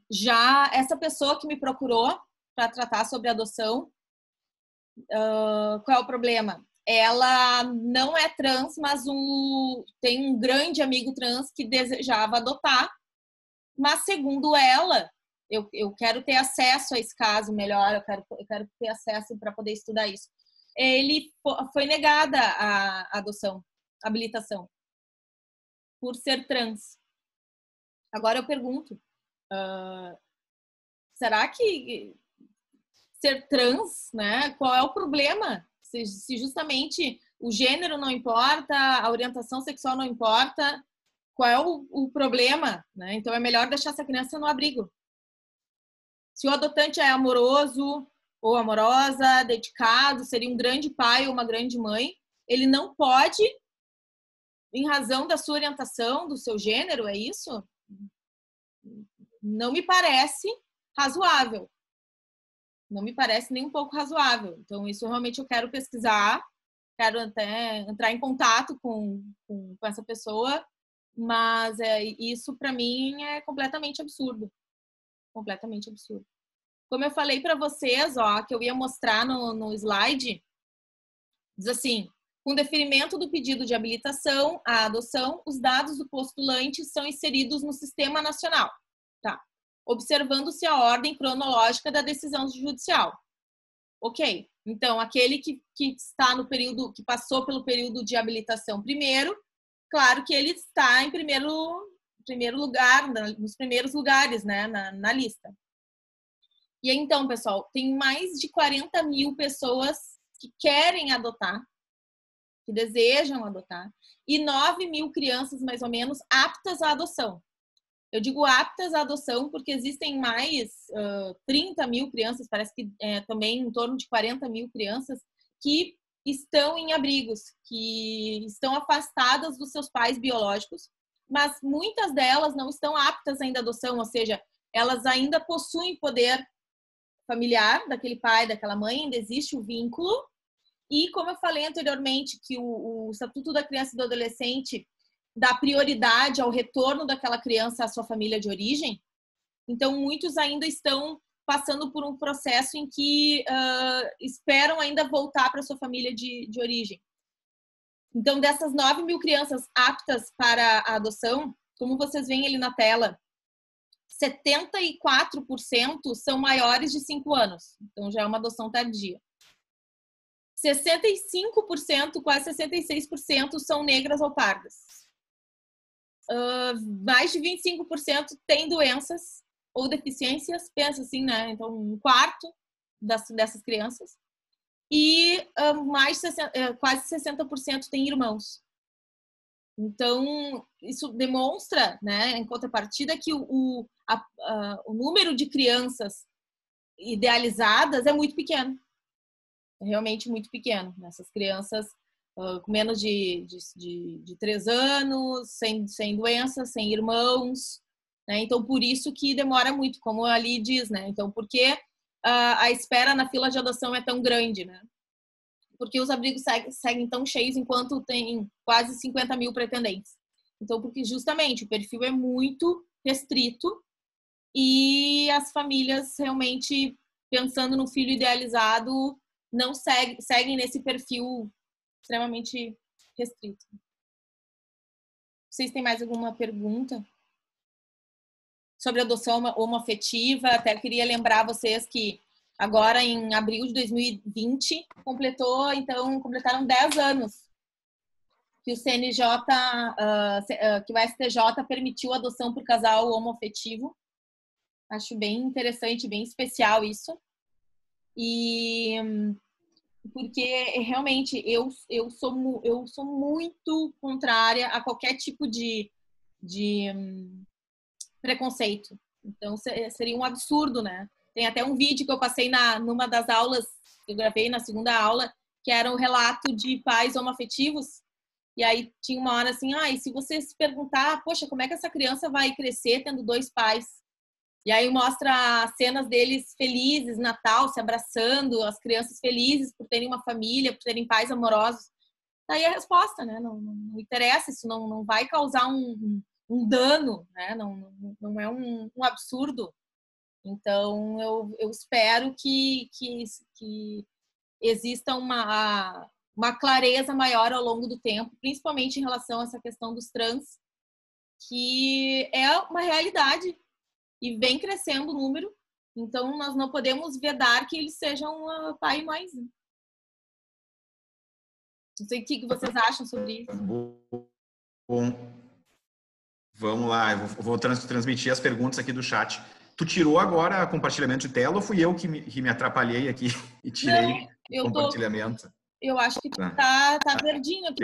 Já essa pessoa que me procurou para tratar sobre adoção, qual é o problema? Ela não é trans, mas tem um grande amigo trans que desejava adotar, mas segundo ela, eu quero ter acesso a esse caso melhor, eu quero ter acesso para poder estudar isso. Ele foi negada a adoção, a habilitação, por ser trans. Agora eu pergunto, será que ser trans, né? Qual é o problema? Se justamente o gênero não importa, a orientação sexual não importa, qual é o problema, né? Então é melhor deixar essa criança no abrigo. Se o adotante é amoroso ou amorosa, dedicado, seria um grande pai ou uma grande mãe, ele não pode, em razão da sua orientação, do seu gênero, é isso? Não me parece razoável. Não me parece nem um pouco razoável. Então, isso realmente eu quero pesquisar, quero até entrar em contato com essa pessoa, mas isso, para mim, é completamente absurdo. Completamente absurdo. Como eu falei para vocês, que eu ia mostrar no slide, diz assim, com deferimento do pedido de habilitação à adoção, os dados do postulante são inseridos no Sistema Nacional. Tá. Observando-se a ordem cronológica da decisão judicial. Ok. Então, aquele que está no período, que passou pelo período de habilitação primeiro, claro que ele está em primeiro lugar, nos primeiros lugares, né, na lista. E então, pessoal, tem mais de 40 mil pessoas que querem adotar, que desejam adotar, e 9 mil crianças, mais ou menos, aptas à adoção. Eu digo aptas à adoção porque existem mais 30 mil crianças, parece que também em torno de 40 mil crianças que estão em abrigos, que estão afastadas dos seus pais biológicos, mas muitas delas não estão aptas ainda à adoção, ou seja, elas ainda possuem poder familiar daquele pai, daquela mãe, ainda existe o vínculo. E como eu falei anteriormente, que o Estatuto da Criança e do Adolescente dá prioridade ao retorno daquela criança à sua família de origem, então muitos ainda estão passando por um processo em que esperam ainda voltar para a sua família de origem. Então, dessas 9 mil crianças aptas para a adoção, como vocês veem ali na tela, 74% são maiores de 5 anos. Então, já é uma adoção tardia. 65%, quase 66% são negras ou pardas. Mais de 25% têm doenças ou deficiências, pensa assim, né? Então, um quarto dessas crianças. E quase 60% têm irmãos. Então, isso demonstra, né, em contrapartida, que o número de crianças idealizadas é muito pequeno. É realmente muito pequeno. Essas crianças com menos de 3 anos, sem doenças, sem irmãos. Né? Então, por isso que demora muito, como ali diz. Né? Então, por que a espera na fila de adoção é tão grande? Né? Porque os abrigos seguem tão cheios enquanto tem quase 50 mil pretendentes. Então, porque justamente o perfil é muito restrito e as famílias realmente, pensando no filho idealizado, não seguem nesse perfil extremamente restrito. Vocês têm mais alguma pergunta sobre adoção homoafetiva? Até queria lembrar vocês que agora, em abril de 2020, completaram 10 anos que o CNJ, que o STJ permitiu a adoção por casal homoafetivo. Acho bem interessante, bem especial isso. E porque realmente eu sou muito contrária a qualquer tipo de preconceito. Então, seria um absurdo, né? Tem até um vídeo que eu passei numa das aulas, que eu gravei na segunda aula, que era um relato de pais homoafetivos. E aí tinha uma hora assim, e se você se perguntar, poxa, como é que essa criança vai crescer tendo 2 pais? E aí mostra cenas deles felizes, Natal, se abraçando, as crianças felizes por terem uma família, por terem pais amorosos. Daí a resposta, né? Não interessa, isso não vai causar um dano, né? Não é um absurdo. Então, eu espero que exista uma clareza maior ao longo do tempo, principalmente em relação a essa questão dos trans, que é uma realidade e vem crescendo o número. Então, nós não podemos vedar que eles sejam pai e mãe. Não sei o que vocês acham sobre isso. Bom, vamos lá. Eu vou transmitir as perguntas aqui do chat. Tu tirou agora compartilhamento de tela ou fui eu que me atrapalhei aqui e tirei o compartilhamento? Eu acho que tá verdinho aqui.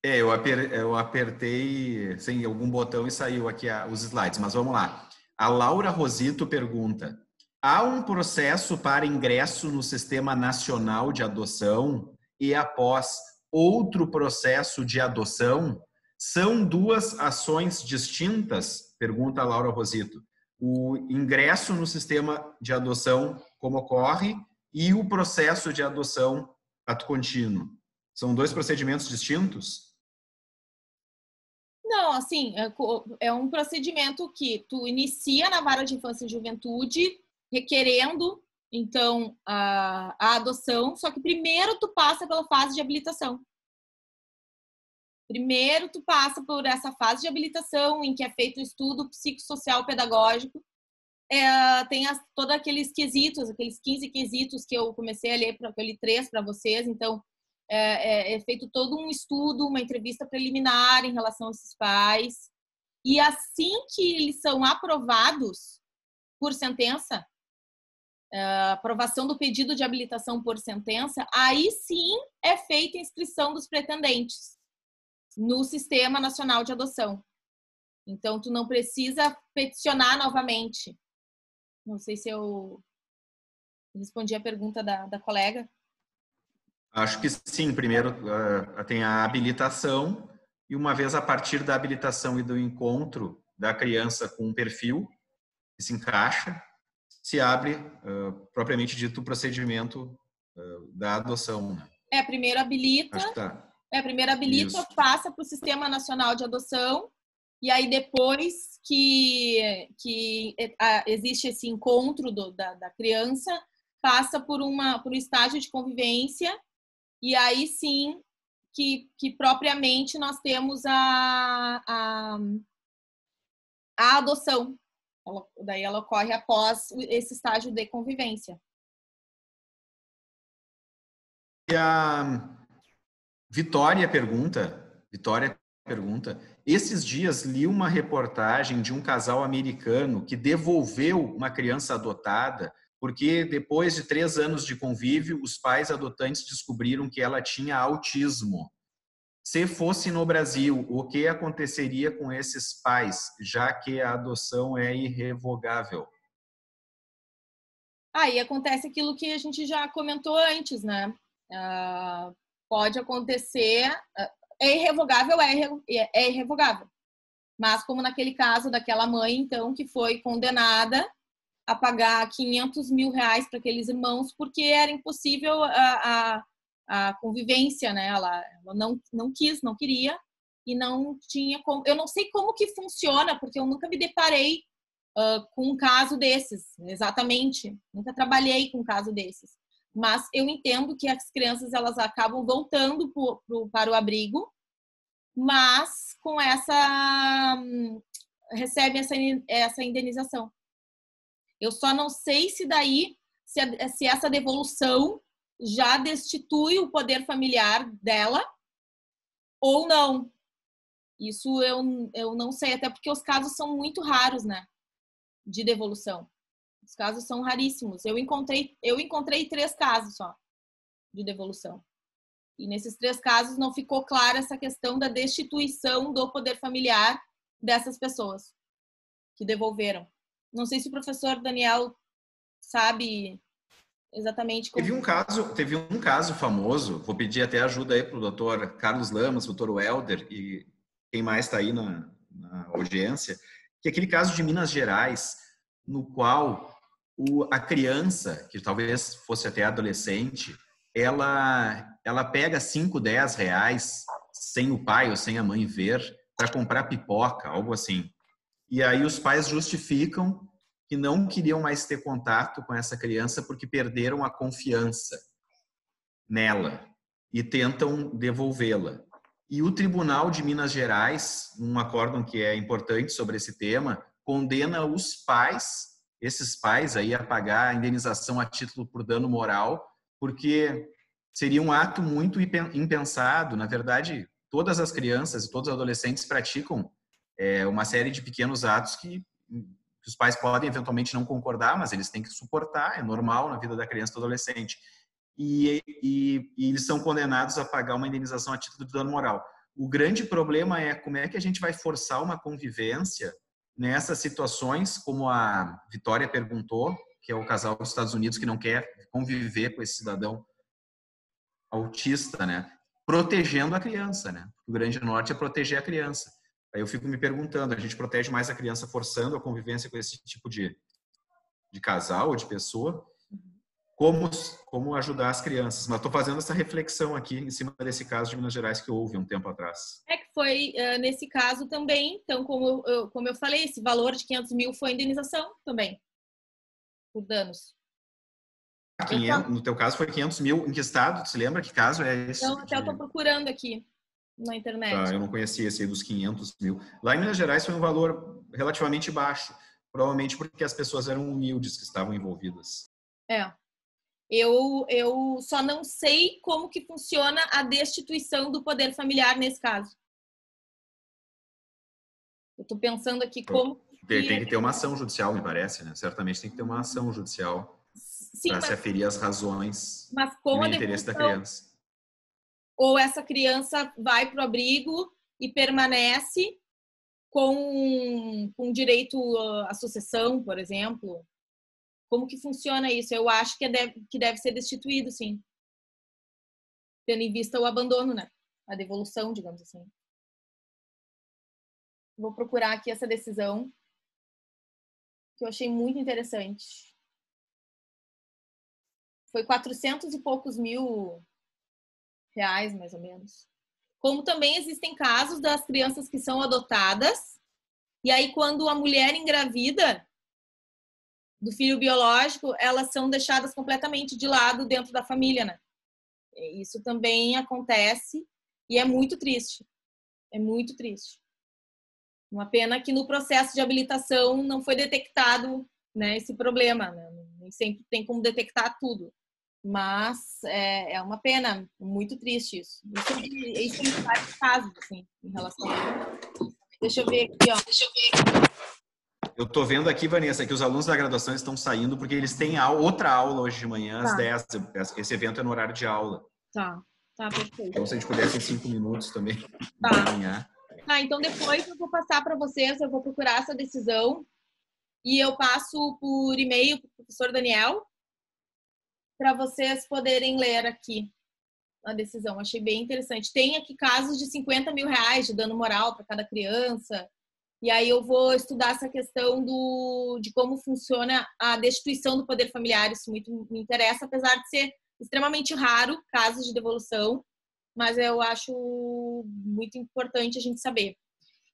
Eu apertei sem algum botão e saiu aqui os slides, mas vamos lá. A Laura Rosito pergunta: há um processo para ingresso no Sistema Nacional de Adoção e após outro processo de adoção? São 2 ações distintas? Pergunta a Laura Rosito. O ingresso no sistema de adoção, como ocorre, e o processo de adoção ato contínuo. São 2 procedimentos distintos? Não, assim, é um procedimento que tu inicia na vara de infância e juventude, requerendo, então, a adoção, só que primeiro tu passa pela fase de habilitação. Primeiro tu passa por essa fase de habilitação, em que é feito o estudo psicossocial pedagógico. Tem todos aqueles quesitos, aqueles 15 quesitos que eu comecei a ler, eu li 3 para vocês, então é feito todo um estudo, uma entrevista preliminar em relação a esses pais. E assim que eles são aprovados por sentença, aprovação do pedido de habilitação por sentença, aí sim é feita a inscrição dos pretendentes no Sistema Nacional de Adoção. Então, tu não precisa peticionar novamente. Não sei se eu respondi a pergunta da colega. Acho que sim. Primeiro tem a habilitação e uma vez a partir da habilitação e do encontro da criança com um perfil que se encaixa, se abre propriamente dito o procedimento da adoção. Né? Primeiro habilita. Acho que tá. Primeiro habilita, passa para o Sistema Nacional de Adoção e aí depois que existe esse encontro da criança, passa por um estágio de convivência e aí sim que propriamente nós temos a adoção. Daí ela ocorre após esse estágio de convivência. E a Vitória pergunta, esses dias li uma reportagem de um casal americano que devolveu uma criança adotada porque depois de 3 anos de convívio, os pais adotantes descobriram que ela tinha autismo. Se fosse no Brasil, o que aconteceria com esses pais, já que a adoção é irrevogável? Aí acontece aquilo que a gente já comentou antes, né? Pode acontecer, é irrevogável, é irrevogável. Mas como naquele caso daquela mãe, então, que foi condenada a pagar 500 mil reais para aqueles irmãos, porque era impossível a convivência, né? Ela não quis, não queria, e não tinha como. Eu não sei como que funciona, porque eu nunca me deparei com um caso desses, exatamente. Nunca trabalhei com um caso desses. Mas eu entendo que as crianças elas acabam voltando para o abrigo, mas com recebem essa indenização. Eu só não sei se daí, se essa devolução já destitui o poder familiar dela ou não. Isso eu não sei, até porque os casos são muito raros, né? De devolução. Os casos são raríssimos. Eu encontrei 3 casos só de devolução. E nesses 3 casos não ficou clara essa questão da destituição do poder familiar dessas pessoas que devolveram. Não sei se o professor Daniel sabe exatamente como... Teve um caso famoso, vou pedir até ajuda aí para o doutor Carlos Lamas, doutor Welder e quem mais está aí na audiência, que é aquele caso de Minas Gerais, no qual a criança, que talvez fosse até adolescente, ela pega 5, 10 reais sem o pai ou sem a mãe ver para comprar pipoca, algo assim. E aí os pais justificam que não queriam mais ter contato com essa criança porque perderam a confiança nela e tentam devolvê-la. E o Tribunal de Minas Gerais, num acórdão que é importante sobre esse tema, condena os pais, esses pais aí, a pagar a indenização a título por dano moral, porque seria um ato muito impensado. Na verdade, todas as crianças e todos os adolescentes praticam uma série de pequenos atos que os pais podem eventualmente não concordar, mas eles têm que suportar, é normal na vida da criança e do adolescente. E eles são condenados a pagar uma indenização a título de dano moral. O grande problema é como é que a gente vai forçar uma convivência nessas situações, como a Vitória perguntou, que é o casal dos Estados Unidos que não quer conviver com esse cidadão autista, né? Protegendo a criança, né? O grande norte é proteger a criança. Aí eu fico me perguntando, a gente protege mais a criança forçando a convivência com esse tipo de casal ou de pessoa? Como ajudar as crianças? Mas estou fazendo essa reflexão aqui em cima desse caso de Minas Gerais que houve um tempo atrás. Que foi nesse caso também, então, como eu falei, esse valor de 500 mil foi indenização também, por danos. No teu caso foi 500 mil, em que estado? Tu se lembra que caso é esse? Então, até eu estou procurando aqui na internet. Tá, eu não conhecia esse aí dos 500 mil. Lá em Minas Gerais foi um valor relativamente baixo, provavelmente porque as pessoas eram humildes que estavam envolvidas. Eu só não sei como que funciona a destituição do poder familiar nesse caso. Eu estou pensando aqui como... Tem que ter uma ação judicial, me parece, né? Certamente tem que ter uma ação judicial para se aferir às razões e o interesse da criança. Ou essa criança vai para o abrigo e permanece com direito à sucessão, por exemplo? Como que funciona isso? Eu acho que deve ser destituído, sim. Tendo em vista o abandono, né? A devolução, digamos assim. Vou procurar aqui essa decisão, que eu achei muito interessante. Foi 400 e poucos mil reais, mais ou menos. Como também existem casos das crianças que são adotadas, e aí quando a mulher engravida do filho biológico, elas são deixadas completamente de lado dentro da família, né? Isso também acontece e é muito triste. É muito triste. Uma pena que no processo de habilitação não foi detectado, né, esse problema, né? Nem sempre tem como detectar tudo. Mas é uma pena, muito triste isso. Isso em vários casos, assim, em relação a isso. Deixa eu ver aqui, ó. Eu tô vendo aqui, Vanessa, que os alunos da graduação estão saindo porque eles têm outra aula hoje de manhã, às 10. Esse evento é no horário de aula. Tá, perfeito. Então, se a gente pudesse em 5 minutos também encaminhar. Tá, então depois eu vou passar para vocês, eu vou procurar essa decisão e eu passo por e-mail para o professor Daniel para vocês poderem ler aqui a decisão. Achei bem interessante. Tem aqui casos de 50 mil reais de dano moral para cada criança. E aí eu vou estudar essa questão de como funciona a destituição do poder familiar. Isso muito me interessa, apesar de ser extremamente raro casos de devolução, mas eu acho muito importante a gente saber.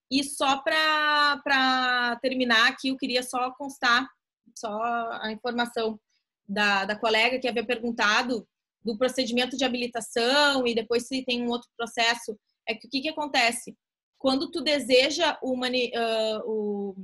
E só para terminar aqui, eu queria só constar só a informação da colega que havia perguntado do procedimento de habilitação e depois se tem um outro processo. É que o que acontece? Quando tu deseja tu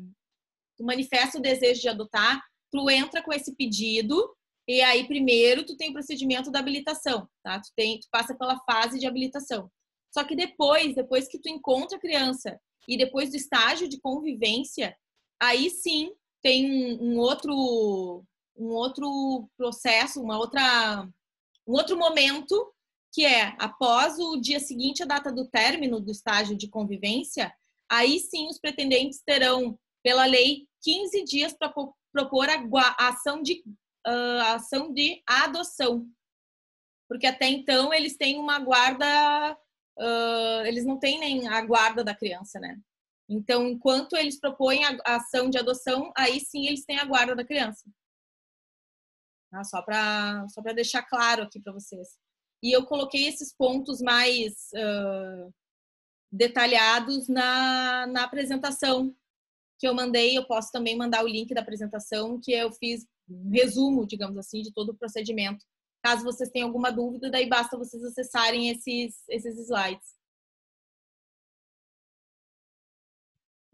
manifesta o desejo de adotar, tu entra com esse pedido e aí primeiro tu tem o procedimento da habilitação, tá? Tu passa pela fase de habilitação. Só que depois que tu encontra a criança e depois do estágio de convivência, aí sim tem um outro processo, um outro momento, que é após o dia seguinte à data do término do estágio de convivência, aí sim os pretendentes terão, pela lei, 15 dias para propor a ação de adoção. Porque até então eles têm uma guarda, eles não têm nem a guarda da criança, né? Então, enquanto eles propõem a ação de adoção, aí sim eles têm a guarda da criança. Só para deixar claro aqui para vocês. E eu coloquei esses pontos mais detalhados na apresentação que eu mandei. Eu posso também mandar o link da apresentação, que eu fiz um resumo, digamos assim, de todo o procedimento. Caso vocês tenham alguma dúvida, daí basta vocês acessarem esses slides.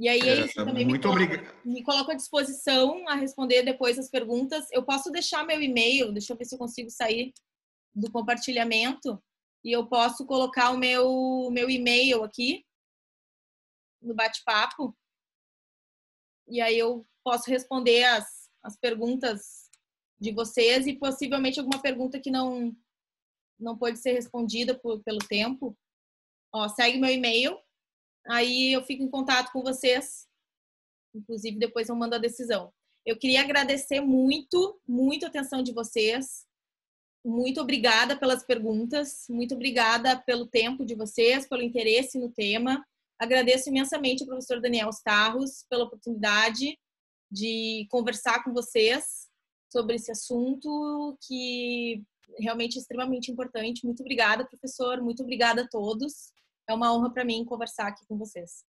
E aí é isso, também me coloco à disposição a responder depois as perguntas. Eu posso deixar meu e-mail, deixa eu ver se eu consigo sair do compartilhamento, e eu posso colocar o meu e-mail aqui no bate-papo, e aí eu posso responder as perguntas de vocês e possivelmente alguma pergunta que não pode ser respondida pelo tempo. Segue meu e-mail, aí eu fico em contato com vocês, inclusive depois eu mando a decisão. Eu queria agradecer muito a atenção de vocês. Muito obrigada pelas perguntas, muito obrigada pelo tempo de vocês, pelo interesse no tema. Agradeço imensamente ao professor Daniel Starros pela oportunidade de conversar com vocês sobre esse assunto que realmente é extremamente importante. Muito obrigada, professor, muito obrigada a todos. É uma honra para mim conversar aqui com vocês.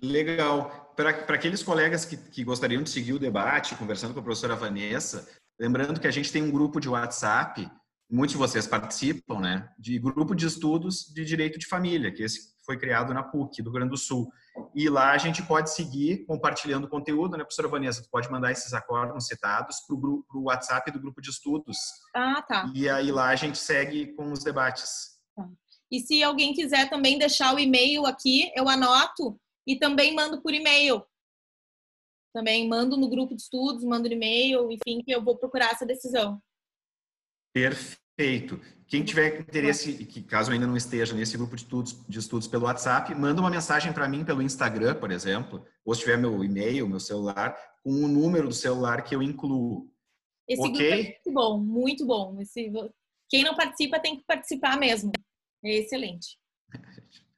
Legal. Para aqueles colegas que gostariam de seguir o debate, conversando com a professora Vanessa, lembrando que a gente tem um grupo de WhatsApp, muitos de vocês participam, né? De grupo de estudos de direito de família, que esse foi criado na PUC do Rio Grande do Sul. E lá a gente pode seguir compartilhando conteúdo, né, professora Vanessa? Tu pode mandar esses acordos citados para o WhatsApp do grupo de estudos. Tá. E aí lá a gente segue com os debates. Tá. E se alguém quiser também deixar o e-mail aqui, eu anoto e também mando por e-mail. Também mando no grupo de estudos, mando no e-mail, enfim, que eu vou procurar essa decisão. Perfeito. Perfeito. Quem tiver interesse, que caso ainda não esteja nesse grupo de estudos pelo WhatsApp, manda uma mensagem para mim pelo Instagram, por exemplo, ou se tiver meu e-mail, meu celular, com o número do celular que eu incluo. Esse grupo é muito bom, muito bom. Quem não participa tem que participar mesmo. É excelente. A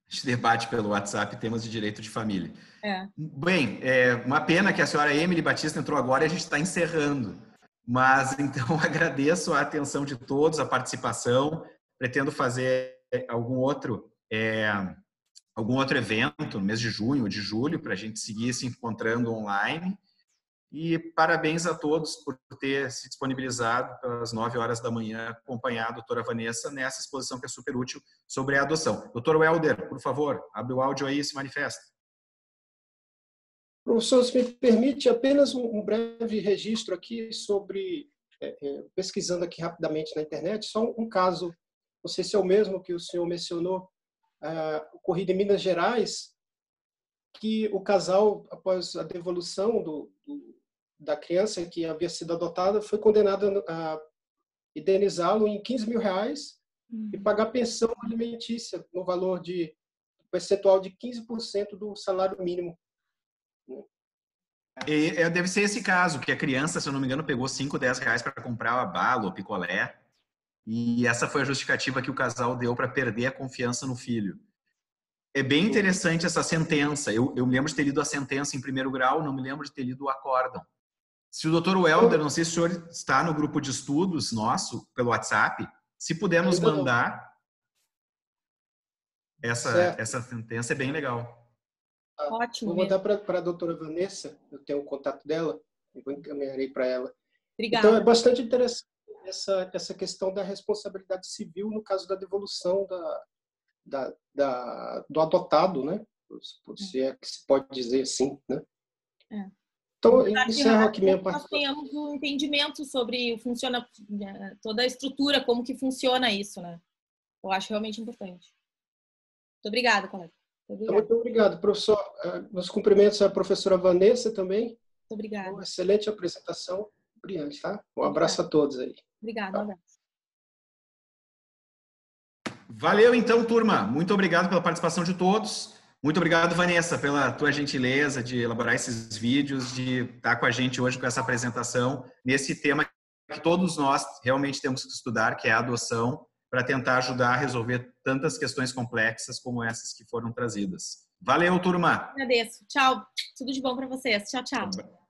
gente debate pelo WhatsApp temas de direito de família. É. Bem, uma pena que a senhora Emily Batista entrou agora e a gente está encerrando. Mas, então, agradeço a atenção de todos, a participação. Pretendo fazer algum outro evento no mês de junho ou de julho para a gente seguir se encontrando online. E parabéns a todos por ter se disponibilizado pelas 9 horas da manhã acompanhar a doutora Vanessa nessa exposição que é super útil sobre a adoção. Doutor Welder, por favor, abre o áudio aí e se manifesta. Professor, se me permite apenas um breve registro aqui sobre, pesquisando aqui rapidamente na internet, só um caso, não sei se é o mesmo que o senhor mencionou, ocorrido em Minas Gerais, que o casal, após a devolução da criança que havia sido adotada, foi condenado a indenizá-lo em R$15 mil e pagar pensão alimentícia no valor de percentual de 15% do salário mínimo. Deve ser esse caso, que a criança, se eu não me engano, pegou 5, 10 reais para comprar o bala ou picolé, e essa foi a justificativa que o casal deu para perder a confiança no filho. É bem interessante essa sentença. Eu me lembro de ter lido a sentença em primeiro grau, não me lembro de ter lido o acórdão. Se o doutor Welder, não sei se o senhor está no grupo de estudos nosso, pelo WhatsApp, se puder nos mandar essa sentença, é bem legal. Ótimo. Vou mandar para a doutora Vanessa, eu tenho o contato dela, eu vou encaminharei para ela. Obrigada. Então, é bastante interessante essa questão da responsabilidade civil no caso da devolução do adotado, né? Se é que se pode dizer assim, né? Então, eu encerro aqui minha parte. Nós tenhamos um entendimento sobre toda a estrutura, como que funciona isso, né? Eu acho realmente importante. Muito obrigada, colega. Muito obrigado, professor. Meus cumprimentos à professora Vanessa também. Muito obrigada. Uma excelente apresentação, brilhante, tá? Um abraço a todos aí. Obrigada, um abraço. Valeu, então, turma. Muito obrigado pela participação de todos. Muito obrigado, Vanessa, pela tua gentileza de elaborar esses vídeos, de estar com a gente hoje com essa apresentação, nesse tema que todos nós realmente temos que estudar, que é a adoção, para tentar ajudar a resolver tantas questões complexas como essas que foram trazidas. Valeu, turma! Agradeço. Tchau. Tudo de bom para vocês. Tchau, tchau.